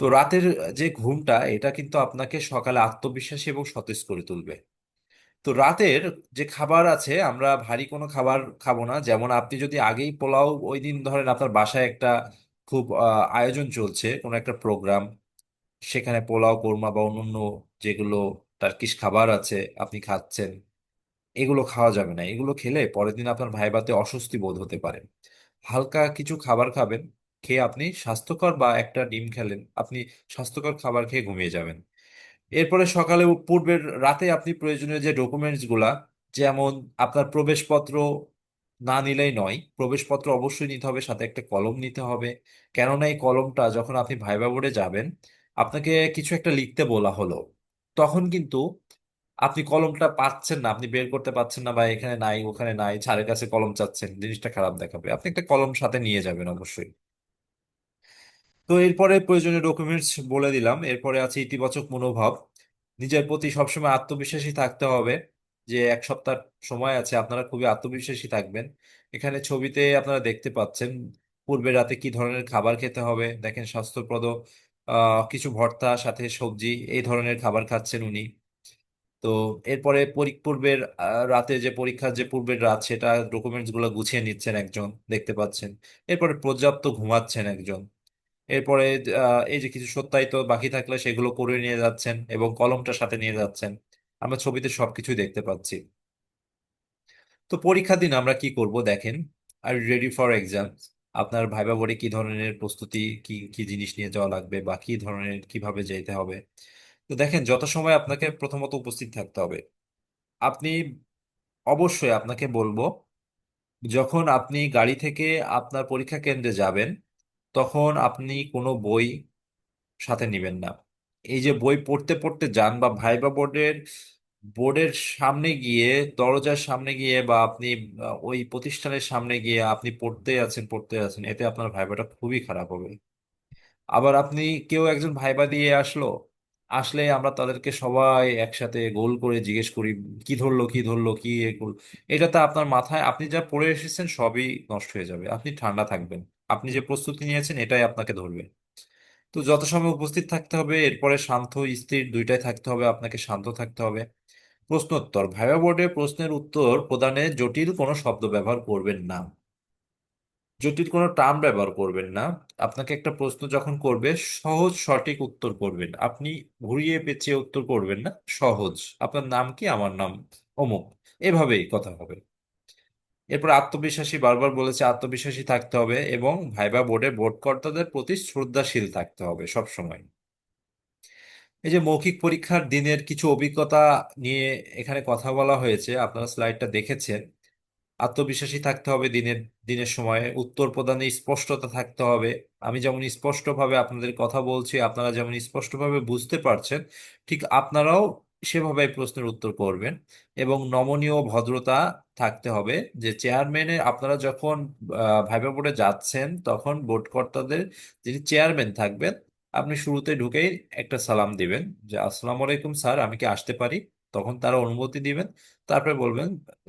তো রাতের যে ঘুমটা, এটা কিন্তু আপনাকে সকালে আত্মবিশ্বাসী এবং সতেজ করে তুলবে। তো রাতের যে খাবার আছে, আমরা ভারী কোনো খাবার খাবো না। যেমন আপনি যদি আগেই পোলাও, ওই দিন ধরেন আপনার বাসায় একটা খুব আয়োজন চলছে, কোনো একটা প্রোগ্রাম, সেখানে পোলাও কোরমা বা অন্যান্য যেগুলো টার্কিশ খাবার আছে আপনি খাচ্ছেন, এগুলো খাওয়া যাবে না। এগুলো খেলে পরের দিন আপনার ভাইবাতে অস্বস্তি বোধ হতে পারে। হালকা কিছু খাবার খাবেন, খেয়ে আপনি স্বাস্থ্যকর, বা একটা ডিম খেলেন, আপনি স্বাস্থ্যকর খাবার খেয়ে ঘুমিয়ে যাবেন। এরপরে সকালে পূর্বের রাতে আপনি প্রয়োজনীয় যে ডকুমেন্টস গুলা, যেমন আপনার প্রবেশপত্র না নিলেই নয়, প্রবেশপত্র অবশ্যই নিতে হবে, সাথে একটা কলম নিতে হবে। কেননা এই কলমটা যখন আপনি ভাইবা বোর্ডে যাবেন, আপনাকে কিছু একটা লিখতে বলা হলো, তখন কিন্তু আপনি কলমটা পাচ্ছেন না, আপনি বের করতে পাচ্ছেন না, বা এখানে নাই ওখানে নাই, স্যারের কাছে কলম চাচ্ছেন, জিনিসটা খারাপ দেখাবে। আপনি একটা কলম সাথে নিয়ে যাবেন অবশ্যই। তো এরপরে প্রয়োজনীয় ডকুমেন্টস বলে দিলাম। এরপরে আছে ইতিবাচক মনোভাব। নিজের প্রতি সবসময় আত্মবিশ্বাসী থাকতে হবে। যে এক সপ্তাহ সময় আছে, আপনারা খুবই আত্মবিশ্বাসী থাকবেন। এখানে ছবিতে আপনারা দেখতে পাচ্ছেন পূর্বে রাতে কি ধরনের খাবার খেতে হবে। দেখেন স্বাস্থ্যপ্রদ কিছু ভর্তা সাথে সবজি, এই ধরনের খাবার খাচ্ছেন উনি। তো এরপরে পূর্বের রাতে যে পরীক্ষার যে পূর্বের রাত, সেটা ডকুমেন্টস গুলো গুছিয়ে নিচ্ছেন একজন, দেখতে পাচ্ছেন। এরপরে পর্যাপ্ত ঘুমাচ্ছেন একজন। এরপরে এই যে কিছু সত্যায়িত বাকি থাকলে সেগুলো করে নিয়ে যাচ্ছেন এবং কলমটা সাথে নিয়ে যাচ্ছেন। আমরা ছবিতে সবকিছুই দেখতে পাচ্ছি। তো পরীক্ষার দিন আমরা কি করব দেখেন। আর রেডি ফর এক্সাম, আপনার ভাইবা বোর্ডে কি ধরনের প্রস্তুতি, কি কি জিনিস নিয়ে যাওয়া লাগবে, বা কি ধরনের কিভাবে যেতে হবে। তো দেখেন, যত সময় আপনাকে প্রথমত উপস্থিত থাকতে হবে। আপনি অবশ্যই, আপনাকে বলবো, যখন আপনি গাড়ি থেকে আপনার পরীক্ষা কেন্দ্রে যাবেন, তখন আপনি কোনো বই সাথে নিবেন না। এই যে বই পড়তে পড়তে যান, বা ভাইবা বোর্ডের বোর্ডের সামনে গিয়ে, দরজার সামনে গিয়ে, বা আপনি ওই প্রতিষ্ঠানের সামনে গিয়ে আপনি পড়তে আছেন পড়তে আছেন, এতে আপনার ভাইবাটা খুবই খারাপ হবে। আবার আপনি, কেউ একজন ভাইবা দিয়ে আসলো, আসলে আমরা তাদেরকে সবাই একসাথে গোল করে জিজ্ঞেস করি কি ধরলো কি ধরলো কি এ করলো। এটাতে আপনার মাথায় আপনি যা পড়ে এসেছেন সবই নষ্ট হয়ে যাবে। আপনি ঠান্ডা থাকবেন, আপনি যে প্রস্তুতি নিয়েছেন এটাই আপনাকে ধরবে। তো যত সময় উপস্থিত থাকতে হবে, এরপরে শান্ত স্থির দুইটাই থাকতে হবে, আপনাকে শান্ত থাকতে হবে। প্রশ্নোত্তর, ভাইবা বোর্ডে প্রশ্নের উত্তর প্রদানে জটিল কোনো শব্দ ব্যবহার করবেন না, জটিল কোনো টার্ম ব্যবহার করবেন না। আপনাকে একটা প্রশ্ন যখন করবে, সহজ সঠিক উত্তর করবেন আপনি, ঘুরিয়ে পেঁচিয়ে উত্তর করবেন না, সহজ। আপনার নাম কি? আমার নাম অমুক, এভাবেই কথা হবে। এরপর আত্মবিশ্বাসী, বারবার বলেছে আত্মবিশ্বাসী থাকতে হবে, এবং ভাইবা বোর্ডে বোর্ডকর্তাদের প্রতি শ্রদ্ধাশীল থাকতে হবে সব সময়। এই যে মৌখিক পরীক্ষার দিনের কিছু অভিজ্ঞতা নিয়ে এখানে কথা বলা হয়েছে, আপনারা স্লাইডটা দেখেছেন। আত্মবিশ্বাসী থাকতে হবে দিনের দিনের সময়ে, উত্তর প্রদানে স্পষ্টতা থাকতে হবে। আমি যেমন স্পষ্টভাবে আপনাদের কথা বলছি, আপনারা যেমন স্পষ্টভাবে বুঝতে পারছেন, ঠিক আপনারাও সেভাবে প্রশ্নের উত্তর করবেন। এবং নমনীয় ভদ্রতা থাকতে হবে। যে চেয়ারম্যানের, আপনারা যখন ভাইবা বোর্ডে যাচ্ছেন, তখন বোর্ড কর্তাদের যিনি চেয়ারম্যান থাকবেন, আপনি শুরুতে ঢুকেই একটা সালাম দিবেন, যে আসসালামু আলাইকুম স্যার, আমি কি আসতে পারি। তখন তারা অনুমতি দিবেন। তারপরে বলবেন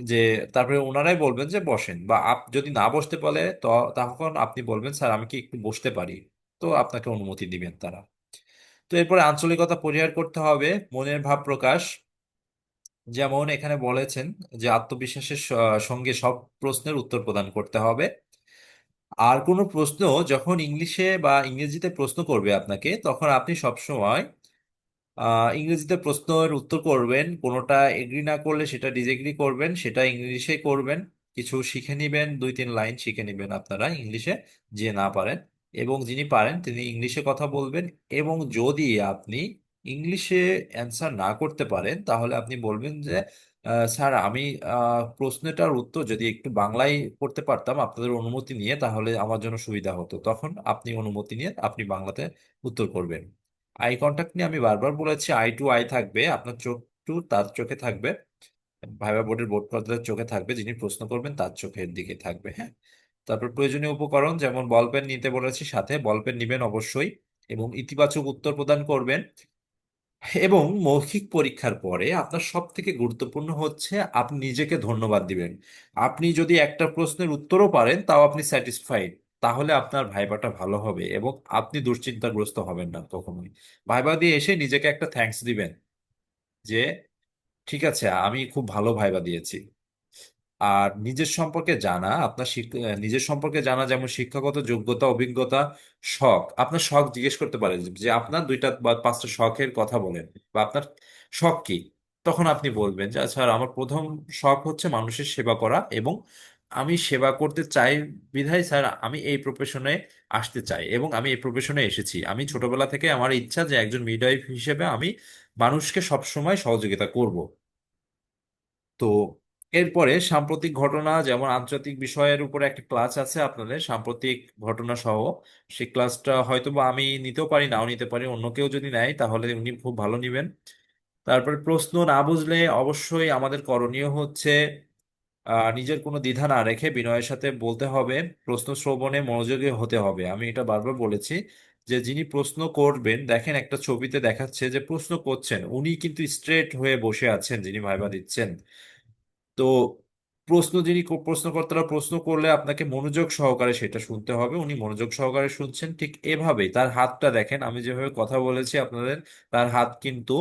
যে, তারপরে ওনারাই বলবেন যে বসেন, বা যদি না বসতে বলে তো তখন আপনি বলবেন স্যার আমি কি একটু বসতে পারি। তো আপনাকে অনুমতি দিবেন তারা। তো এরপরে আঞ্চলিকতা পরিহার করতে হবে, মনের ভাব প্রকাশ। যেমন এখানে বলেছেন যে আত্মবিশ্বাসের সঙ্গে সব প্রশ্নের উত্তর প্রদান করতে হবে। আর কোনো প্রশ্ন যখন ইংলিশে বা ইংরেজিতে প্রশ্ন করবে আপনাকে, তখন আপনি সবসময় ইংরেজিতে প্রশ্নের উত্তর করবেন। কোনোটা এগ্রি না করলে সেটা ডিসএগ্রি করবেন, সেটা ইংলিশে করবেন। কিছু শিখে নিবেন, 2-3 লাইন শিখে নিবেন আপনারা ইংলিশে, যে না পারেন। এবং যিনি পারেন তিনি ইংলিশে কথা বলবেন। এবং যদি আপনি ইংলিশে অ্যান্সার না করতে পারেন তাহলে আপনি বলবেন যে স্যার আমি প্রশ্নটার উত্তর যদি একটু বাংলায় করতে পারতাম আপনাদের অনুমতি নিয়ে তাহলে আমার জন্য সুবিধা হতো, তখন আপনি অনুমতি নিয়ে আপনি বাংলাতে উত্তর করবেন। আই কন্টাক্ট নিয়ে আমি বারবার বলেছি, আই টু আই থাকবে, আপনার চোখ টু তার চোখে থাকবে, ভাইবা বোর্ডের বোর্ড কর্তার চোখে থাকবে, যিনি প্রশ্ন করবেন তার চোখের দিকে থাকবে। হ্যাঁ, তারপর প্রয়োজনীয় উপকরণ যেমন বল পেন নিতে বলেছি, সাথে বল পেন নিবেন অবশ্যই, এবং ইতিবাচক উত্তর প্রদান করবেন। এবং মৌখিক পরীক্ষার পরে আপনার সব থেকে গুরুত্বপূর্ণ হচ্ছে আপনি নিজেকে ধন্যবাদ দিবেন। আপনি যদি একটা প্রশ্নের উত্তরও পারেন তাও আপনি স্যাটিসফাইড, তাহলে আপনার ভাইবাটা ভালো হবে এবং আপনি দুশ্চিন্তাগ্রস্ত হবেন না কখনোই। ভাইবা দিয়ে এসে নিজেকে একটা থ্যাঙ্কস দিবেন যে ঠিক আছে আমি খুব ভালো ভাইবা দিয়েছি। আর নিজের সম্পর্কে জানা, আপনার নিজের সম্পর্কে জানা যেমন শিক্ষাগত যোগ্যতা, অভিজ্ঞতা, শখ। আপনার শখ জিজ্ঞেস করতে পারেন যে আপনার দুইটা বা পাঁচটা শখের কথা বলেন, বা আপনার শখ কি। তখন আপনি বলবেন যে আচ্ছা আমার প্রথম শখ হচ্ছে মানুষের সেবা করা, এবং আমি সেবা করতে চাই বিধায় স্যার আমি এই প্রফেশনে আসতে চাই এবং আমি এই প্রফেশনে এসেছি। আমি ছোটবেলা থেকে আমার ইচ্ছা যে একজন মিডওয়াইফ হিসেবে আমি মানুষকে সবসময় সহযোগিতা করব। তো এরপরে সাম্প্রতিক ঘটনা যেমন আন্তর্জাতিক বিষয়ের উপরে একটা ক্লাস আছে আপনাদের, সাম্প্রতিক ঘটনা সহ। সেই ক্লাসটা হয়তো বা আমি নিতেও পারি, নাও নিতে পারি, অন্য কেউ যদি নেয় তাহলে উনি খুব ভালো নিবেন। তারপরে প্রশ্ন না বুঝলে অবশ্যই আমাদের করণীয় হচ্ছে নিজের কোনো দ্বিধা না রেখে বিনয়ের সাথে বলতে হবে, প্রশ্ন শ্রবণে মনোযোগী হতে হবে। আমি এটা বারবার বলেছি যে যিনি প্রশ্ন করবেন, দেখেন একটা ছবিতে দেখাচ্ছে যে প্রশ্ন করছেন উনি কিন্তু স্ট্রেট হয়ে বসে আছেন যিনি ভাইবা দিচ্ছেন। তো প্রশ্নকর্তারা প্রশ্ন করলে আপনাকে মনোযোগ সহকারে সেটা শুনতে হবে, উনি মনোযোগ সহকারে শুনছেন। ঠিক এভাবেই তার হাতটা দেখেন, আমি যেভাবে কথা বলেছি আপনাদের, তার হাত কিন্তু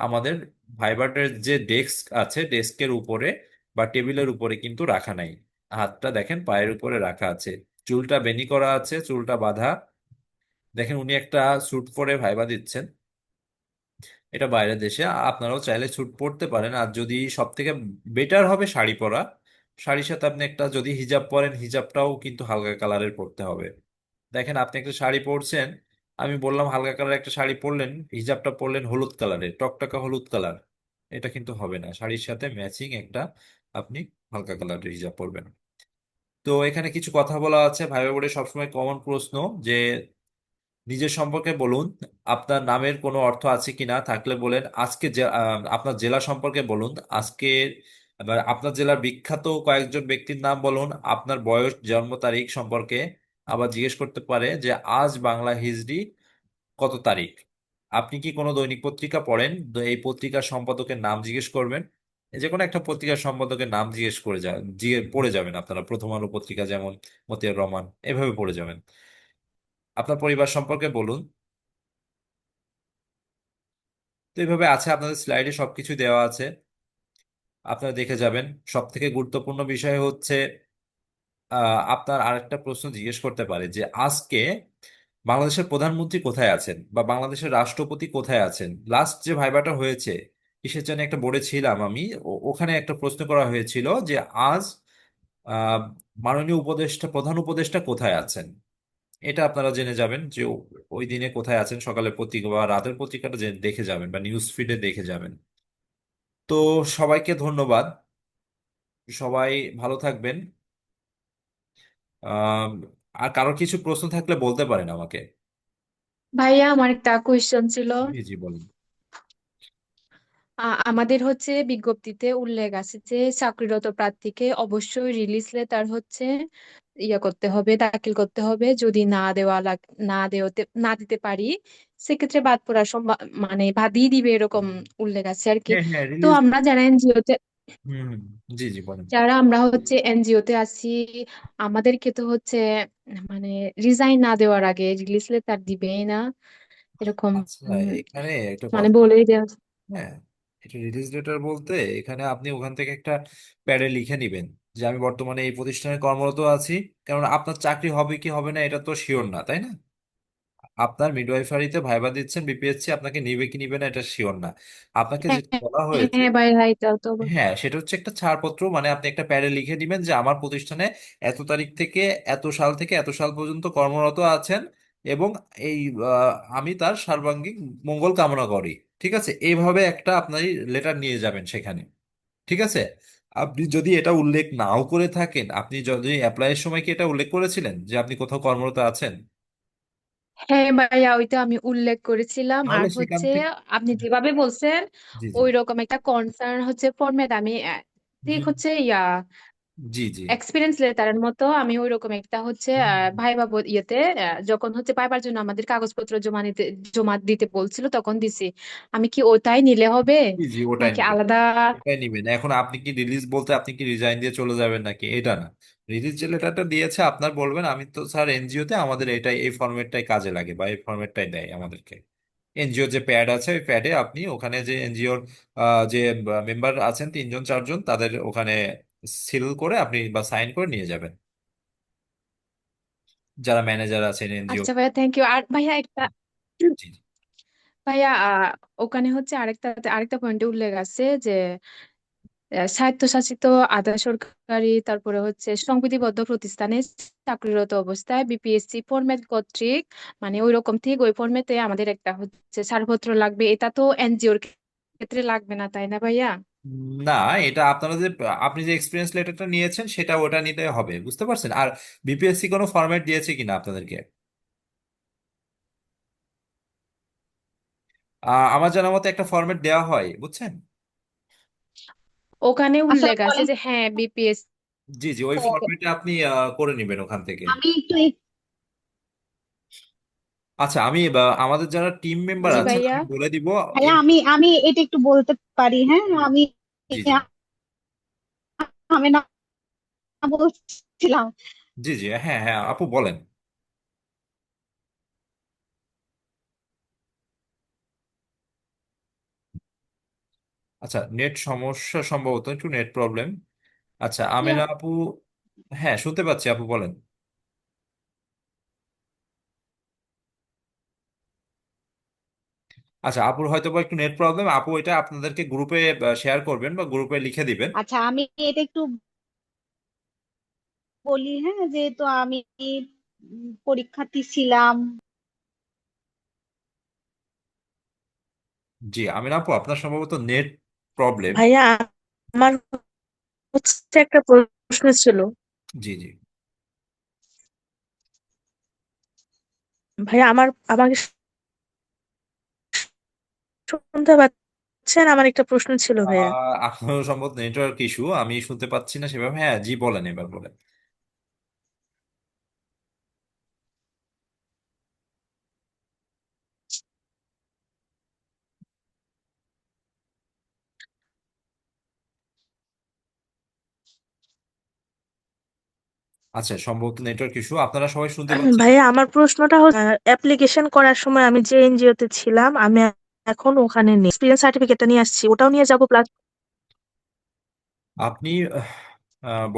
আমাদের ভাইবারের যে ডেস্ক আছে ডেস্কের উপরে বা টেবিলের উপরে কিন্তু রাখা নাই। হাতটা দেখেন পায়ের উপরে রাখা আছে, চুলটা বেনি করা আছে, চুলটা বাঁধা। দেখেন উনি একটা স্যুট পরে ভাইবা দিচ্ছেন, এটা বাইরের দেশে। আপনারাও চাইলে স্যুট পরতে পারেন, আর যদি সব থেকে বেটার হবে শাড়ি পরা। শাড়ির সাথে আপনি একটা যদি হিজাব পরেন, হিজাবটাও কিন্তু হালকা কালারের পরতে হবে। দেখেন আপনি একটা শাড়ি পরছেন, আমি বললাম হালকা কালার একটা শাড়ি পরলেন, হিজাবটা পরলেন হলুদ কালারের, টকটকা হলুদ কালার, এটা কিন্তু হবে না। শাড়ির সাথে ম্যাচিং একটা আপনি হালকা কালারের হিজাব পরবেন। তো এখানে কিছু কথা বলা আছে ভাইবা বোর্ডে সবসময় কমন প্রশ্ন, যে নিজের সম্পর্কে বলুন, আপনার নামের কোনো অর্থ আছে কিনা, থাকলে বলেন। আজকে আপনার জেলা সম্পর্কে বলুন আজকে, এবার আপনার জেলার বিখ্যাত কয়েকজন ব্যক্তির নাম বলুন, আপনার বয়স, জন্ম তারিখ সম্পর্কে। আবার জিজ্ঞেস করতে পারে যে আজ বাংলা হিজরি কত তারিখ। আপনি কি কোনো দৈনিক পত্রিকা পড়েন? এই পত্রিকার সম্পাদকের নাম জিজ্ঞেস করবেন। যে কোনো একটা পত্রিকার সম্পাদকের নাম জিজ্ঞেস করে পড়ে যাবেন আপনারা, প্রথম আলো পত্রিকা যেমন মতিয়ার রহমান, এভাবে পড়ে যাবেন। আপনার পরিবার সম্পর্কে বলুন। তো এইভাবে আছে, আপনাদের স্লাইডে সবকিছু দেওয়া আছে, আপনারা দেখে যাবেন। সব থেকে গুরুত্বপূর্ণ বিষয় হচ্ছে আপনার আরেকটা প্রশ্ন জিজ্ঞেস করতে পারে যে আজকে বাংলাদেশের প্রধানমন্ত্রী কোথায় আছেন বা বাংলাদেশের রাষ্ট্রপতি কোথায় আছেন। লাস্ট যে ভাইবাটা হয়েছে, কিসের জন্য একটা বোর্ডে ছিলাম আমি, ওখানে একটা প্রশ্ন করা হয়েছিল যে আজ আহ মাননীয় উপদেষ্টা, প্রধান উপদেষ্টা কোথায় আছেন। এটা আপনারা জেনে যাবেন যে ওই দিনে কোথায় আছেন, সকালের পত্রিকা বা রাতের পত্রিকাটা দেখে যাবেন বা নিউজ ফিডে দেখে যাবেন। তো সবাইকে ধন্যবাদ, সবাই ভালো থাকবেন। আম, আর কারো কিছু প্রশ্ন থাকলে বলতে পারেন আমাকে। ভাইয়া আমার একটা কোয়েশ্চেন ছিল। জি জি বলুন। আমাদের হচ্ছে বিজ্ঞপ্তিতে উল্লেখ আছে যে চাকরিরত প্রার্থীকে অবশ্যই রিলিজ লেটার হচ্ছে করতে হবে, দাখিল করতে হবে। যদি না দিতে পারি সেক্ষেত্রে বাদ পড়ার মানে বাদই দিবে, এরকম উল্লেখ আছে আর কি। হ্যাঁ হ্যাঁ তো রিলিজ। আমরা যারা এনজিওতে হুম হুম, জি জি বলেন। যারা আমরা হচ্ছে এনজিওতে আছি, আমাদেরকে তো হচ্ছে মানে রিজাইন না দেওয়ার আগে রিলিজ লেটার দিবেই না, এরকম আচ্ছা, এখানে একটা মানে কথা। বলেই দেওয়া। হ্যাঁ, এটা রিলিজ লেটার বলতে এখানে আপনি ওখান থেকে একটা প্যাডে লিখে নিবেন যে আমি বর্তমানে এই প্রতিষ্ঠানে কর্মরত আছি। কারণ আপনার চাকরি হবে কি হবে না এটা তো শিওর না, তাই না? আপনার মিডওয়াইফারিতে ভাইবা দিচ্ছেন বিপিএসসি, আপনাকে নিবে কি নিবে না এটা শিওর না। আপনাকে হ্যাঁ, যেটা বলা হয়েছে, হ্যাঁ ভাই এটাও তো হ্যাঁ সেটা হচ্ছে একটা ছাড়পত্র, মানে আপনি একটা প্যাডে লিখে দিবেন যে আমার প্রতিষ্ঠানে এত তারিখ থেকে এত সাল থেকে এত সাল পর্যন্ত কর্মরত আছেন, এবং এই আমি তার সর্বাঙ্গীন মঙ্গল কামনা করি। ঠিক আছে, এইভাবে একটা আপনার লেটার নিয়ে যাবেন সেখানে। ঠিক আছে। আপনি যদি এটা উল্লেখ নাও করে থাকেন, আপনি যদি অ্যাপ্লাইয়ের সময় কি এটা উল্লেখ করেছিলেন যে আপনি কোথাও কর্মরত আছেন? হ্যাঁ ভাইয়া, ওইটা আমি উল্লেখ করেছিলাম। আর তাহলে সেখান হচ্ছে থেকে। আপনি যেভাবে বলছেন জি জি। ওই রকম একটা কনসার্ন হচ্ছে ফরম্যাট আমি ঠিক হুম, হচ্ছে জি জি। এক্সপিরিয়েন্স লেটারের মতো আমি ওইরকম একটা হচ্ছে হুম, ভাইবা ইয়েতে যখন হচ্ছে পাইবার জন্য আমাদের কাগজপত্র জমা দিতে বলছিল তখন দিছি। আমি কি ওটাই নিলে হবে জি জি, ওটাই নাকি নিবেন। আলাদা? ওটাই নিবেন। এখন আপনি কি রিলিজ বলতে আপনি কি রিজাইন দিয়ে চলে যাবেন নাকি, এটা না। রিলিজ যে লেটারটা দিয়েছে আপনার বলবেন আমি তো স্যার এনজিও তে আমাদের এটাই এই ফরম্যাটটাই কাজে লাগে বা এই ফরম্যাটটাই দেয় আমাদেরকে। এনজিওর যে প্যাড আছে ওই প্যাডে আপনি ওখানে যে এনজিওর যে মেম্বার আছেন তিনজন চারজন তাদের ওখানে সিল করে আপনি বা সাইন করে নিয়ে যাবেন, যারা ম্যানেজার আছেন এনজিও। আচ্ছা ভাইয়া, থ্যাংক ইউ। আর ভাইয়া একটা জি জি। ভাইয়া ওখানে হচ্ছে আরেকটা আরেকটা পয়েন্টে উল্লেখ আছে যে স্বায়ত্তশাসিত আধা সরকারি তারপরে হচ্ছে সংবিধিবদ্ধ প্রতিষ্ঠানে চাকরিরত অবস্থায় বিপিএসসি ফরম্যাট কর্তৃক মানে ওই রকম ঠিক ওই ফরম্যাটে আমাদের একটা হচ্ছে ছাড়পত্র লাগবে। এটা তো এনজিওর ক্ষেত্রে লাগবে না, তাই না ভাইয়া? না, এটা আপনারা যে আপনি যে এক্সপিরিয়েন্স লেটারটা নিয়েছেন সেটা ওটা নিতে হবে, বুঝতে পারছেন? আর বিপিএসসি কোনো ফরম্যাট দিয়েছে কিনা আপনাদেরকে? আমার জানা মতে একটা ফরম্যাট দেওয়া হয়, বুঝছেন? ওখানে আসলে উল্লেখ আছে বলেন, যে হ্যাঁ বিপিএসসি। জি জি, ওই ফরম্যাটে আপনি করে নেবেন ওখান থেকে। আমি একটু আচ্ছা, আমি আমাদের যারা টিম মেম্বার জি আছেন ভাইয়া। আমি বলে দিব। ভাইয়া, এর আমি এটা একটু বলতে পারি? হ্যাঁ, আমি জি জি। আমি না বলছিলাম। জি জি, হ্যাঁ হ্যাঁ আপু বলেন। আচ্ছা, নেট সমস্যা সম্ভবত, একটু নেট প্রবলেম। আচ্ছা আমেনা আপু, হ্যাঁ শুনতে পাচ্ছি, আপু বলেন। আচ্ছা, আপুর হয়তো বা একটু নেট প্রবলেম, আপু এটা আপনাদেরকে গ্রুপে শেয়ার করবেন বা গ্রুপে লিখে দিবেন। আচ্ছা, আমি এটা একটু বলি। হ্যাঁ, যেহেতু আমি পরীক্ষার্থী ছিলাম। জি আমিনা আপু, আপনার সম্ভবত নেট প্রবলেম। ভাইয়া, আমার হচ্ছে একটা প্রশ্ন ছিল। জি জি। ভাইয়া, আমাকে শুনতে পাচ্ছেন? আমার একটা প্রশ্ন ছিল ভাইয়া। আপনার সম্ভবত নেটওয়ার্ক ইস্যু, আমি শুনতে পাচ্ছি না সেভাবে। হ্যাঁ জি বলেন, এবার বলেন। আচ্ছা, সম্ভবত নেটওয়ার্ক ইস্যু, আপনারা সবাই শুনতে পাচ্ছেন? ভাইয়া, আমার প্রশ্নটা হচ্ছে অ্যাপ্লিকেশন করার সময় আমি যে এনজিও তে ছিলাম, আমি এখন ওখানে নেই। এক্সপিরিয়েন্স সার্টিফিকেটটা নিয়ে আসছি, ওটাও নিয়ে যাবো প্লাস। আপনি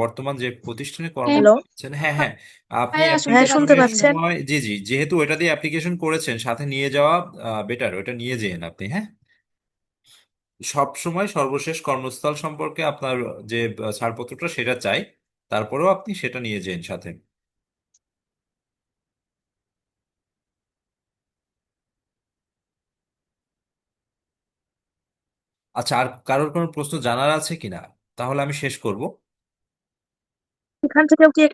বর্তমান যে প্রতিষ্ঠানে হ্যাঁ হ্যালো। কর্মরত আছেন, হ্যাঁ হ্যাঁ, আপনি ভাইয়া, শুনতে হ্যাঁ, শুনতে অ্যাপ্লিকেশনের পাচ্ছি। পাচ্ছেন? সময় জি জি, যেহেতু ওটা দিয়ে অ্যাপ্লিকেশন করেছেন সাথে নিয়ে যাওয়া বেটার, ওটা নিয়ে যেন আপনি। হ্যাঁ, সব সময় সর্বশেষ কর্মস্থল সম্পর্কে আপনার যে ছাড়পত্রটা সেটা চাই, তারপরেও আপনি সেটা নিয়ে যেন সাথে। আচ্ছা, আর কারোর কোনো প্রশ্ন জানার আছে কিনা? তাহলে আমি শেষ করব। এখান থেকেও কি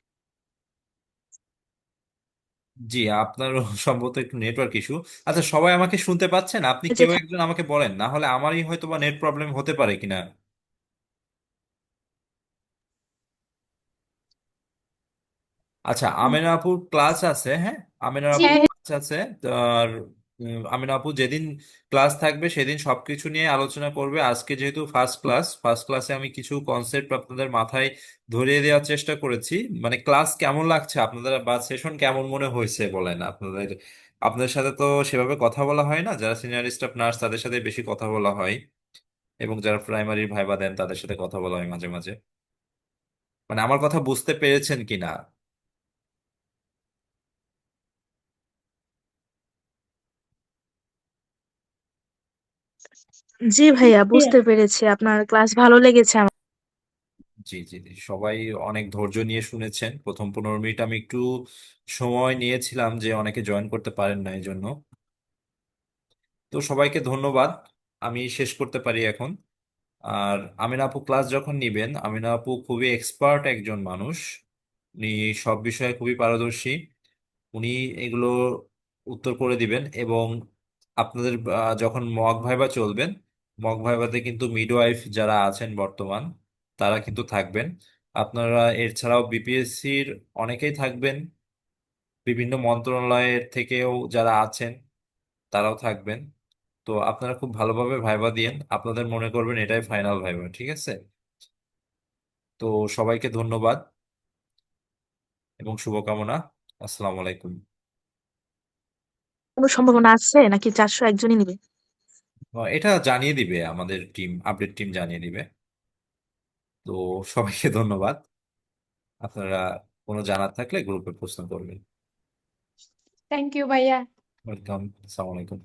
জি, আপনার সম্ভবত একটু নেটওয়ার্ক ইস্যু। আচ্ছা, সবাই আমাকে শুনতে পাচ্ছেন? আপনি যে কেউ একজন আমাকে বলেন, না হলে আমারই হয়তো বা নেট প্রবলেম হতে পারে কিনা। আচ্ছা, আমেনা আপুর ক্লাস আছে, হ্যাঁ। আমেনা জি আপুর হ্যাঁ। ক্লাস আছে। তো আর আমেনা আপু যেদিন ক্লাস থাকবে সেদিন সবকিছু নিয়ে আলোচনা করবে। আজকে যেহেতু ফার্স্ট ক্লাস, ফার্স্ট ক্লাসে আমি কিছু কনসেপ্ট আপনাদের মাথায় ধরিয়ে দেওয়ার চেষ্টা করেছি। মানে ক্লাস কেমন লাগছে আপনাদের বা সেশন কেমন মনে হয়েছে বলেন আপনাদের। আপনাদের সাথে তো সেভাবে কথা বলা হয় না, যারা সিনিয়র স্টাফ নার্স তাদের সাথে বেশি কথা বলা হয়, এবং যারা প্রাইমারি ভাইবা দেন তাদের সাথে কথা বলা হয় মাঝে মাঝে। মানে আমার কথা বুঝতে পেরেছেন কিনা? জি ভাইয়া, বুঝতে পেরেছি। আপনার ক্লাস ভালো লেগেছে আমার। জি জি জি, সবাই অনেক ধৈর্য নিয়ে শুনেছেন। প্রথম 15 মিনিট আমি একটু সময় নিয়েছিলাম, যে অনেকে জয়েন করতে পারেন না এই জন্য। তো সবাইকে ধন্যবাদ। আমি শেষ করতে পারি এখন। আর আমিনা আপু ক্লাস যখন নিবেন, আমিনা আপু খুবই এক্সপার্ট একজন মানুষ। উনি সব বিষয়ে খুবই পারদর্শী। উনি এগুলো উত্তর করে দিবেন। এবং আপনাদের যখন মক ভাইবা চলবেন, মক ভাইবাতে কিন্তু মিডওয়াইফ যারা আছেন বর্তমান, তারা কিন্তু থাকবেন। আপনারা এর ছাড়াও বিপিএসসির অনেকেই থাকবেন, বিভিন্ন মন্ত্রণালয়ের থেকেও যারা আছেন তারাও থাকবেন। তো আপনারা খুব ভালোভাবে ভাইবা দিয়েন, আপনাদের মনে করবেন এটাই ফাইনাল ভাইবা, ঠিক আছে? তো সবাইকে ধন্যবাদ এবং শুভকামনা। আসসালামু আলাইকুম। কোনো সম্ভাবনা আছে নাকি 401 জনই নিবে? এটা জানিয়ে দিবে আমাদের টিম, আপডেট টিম জানিয়ে দিবে। তো সবাইকে ধন্যবাদ। আপনারা কোনো জানার থাকলে গ্রুপে প্রশ্ন করবেন। থ্যাংক ইউ ভাইয়া। ওয়েলকাম। আসসালামু আলাইকুম।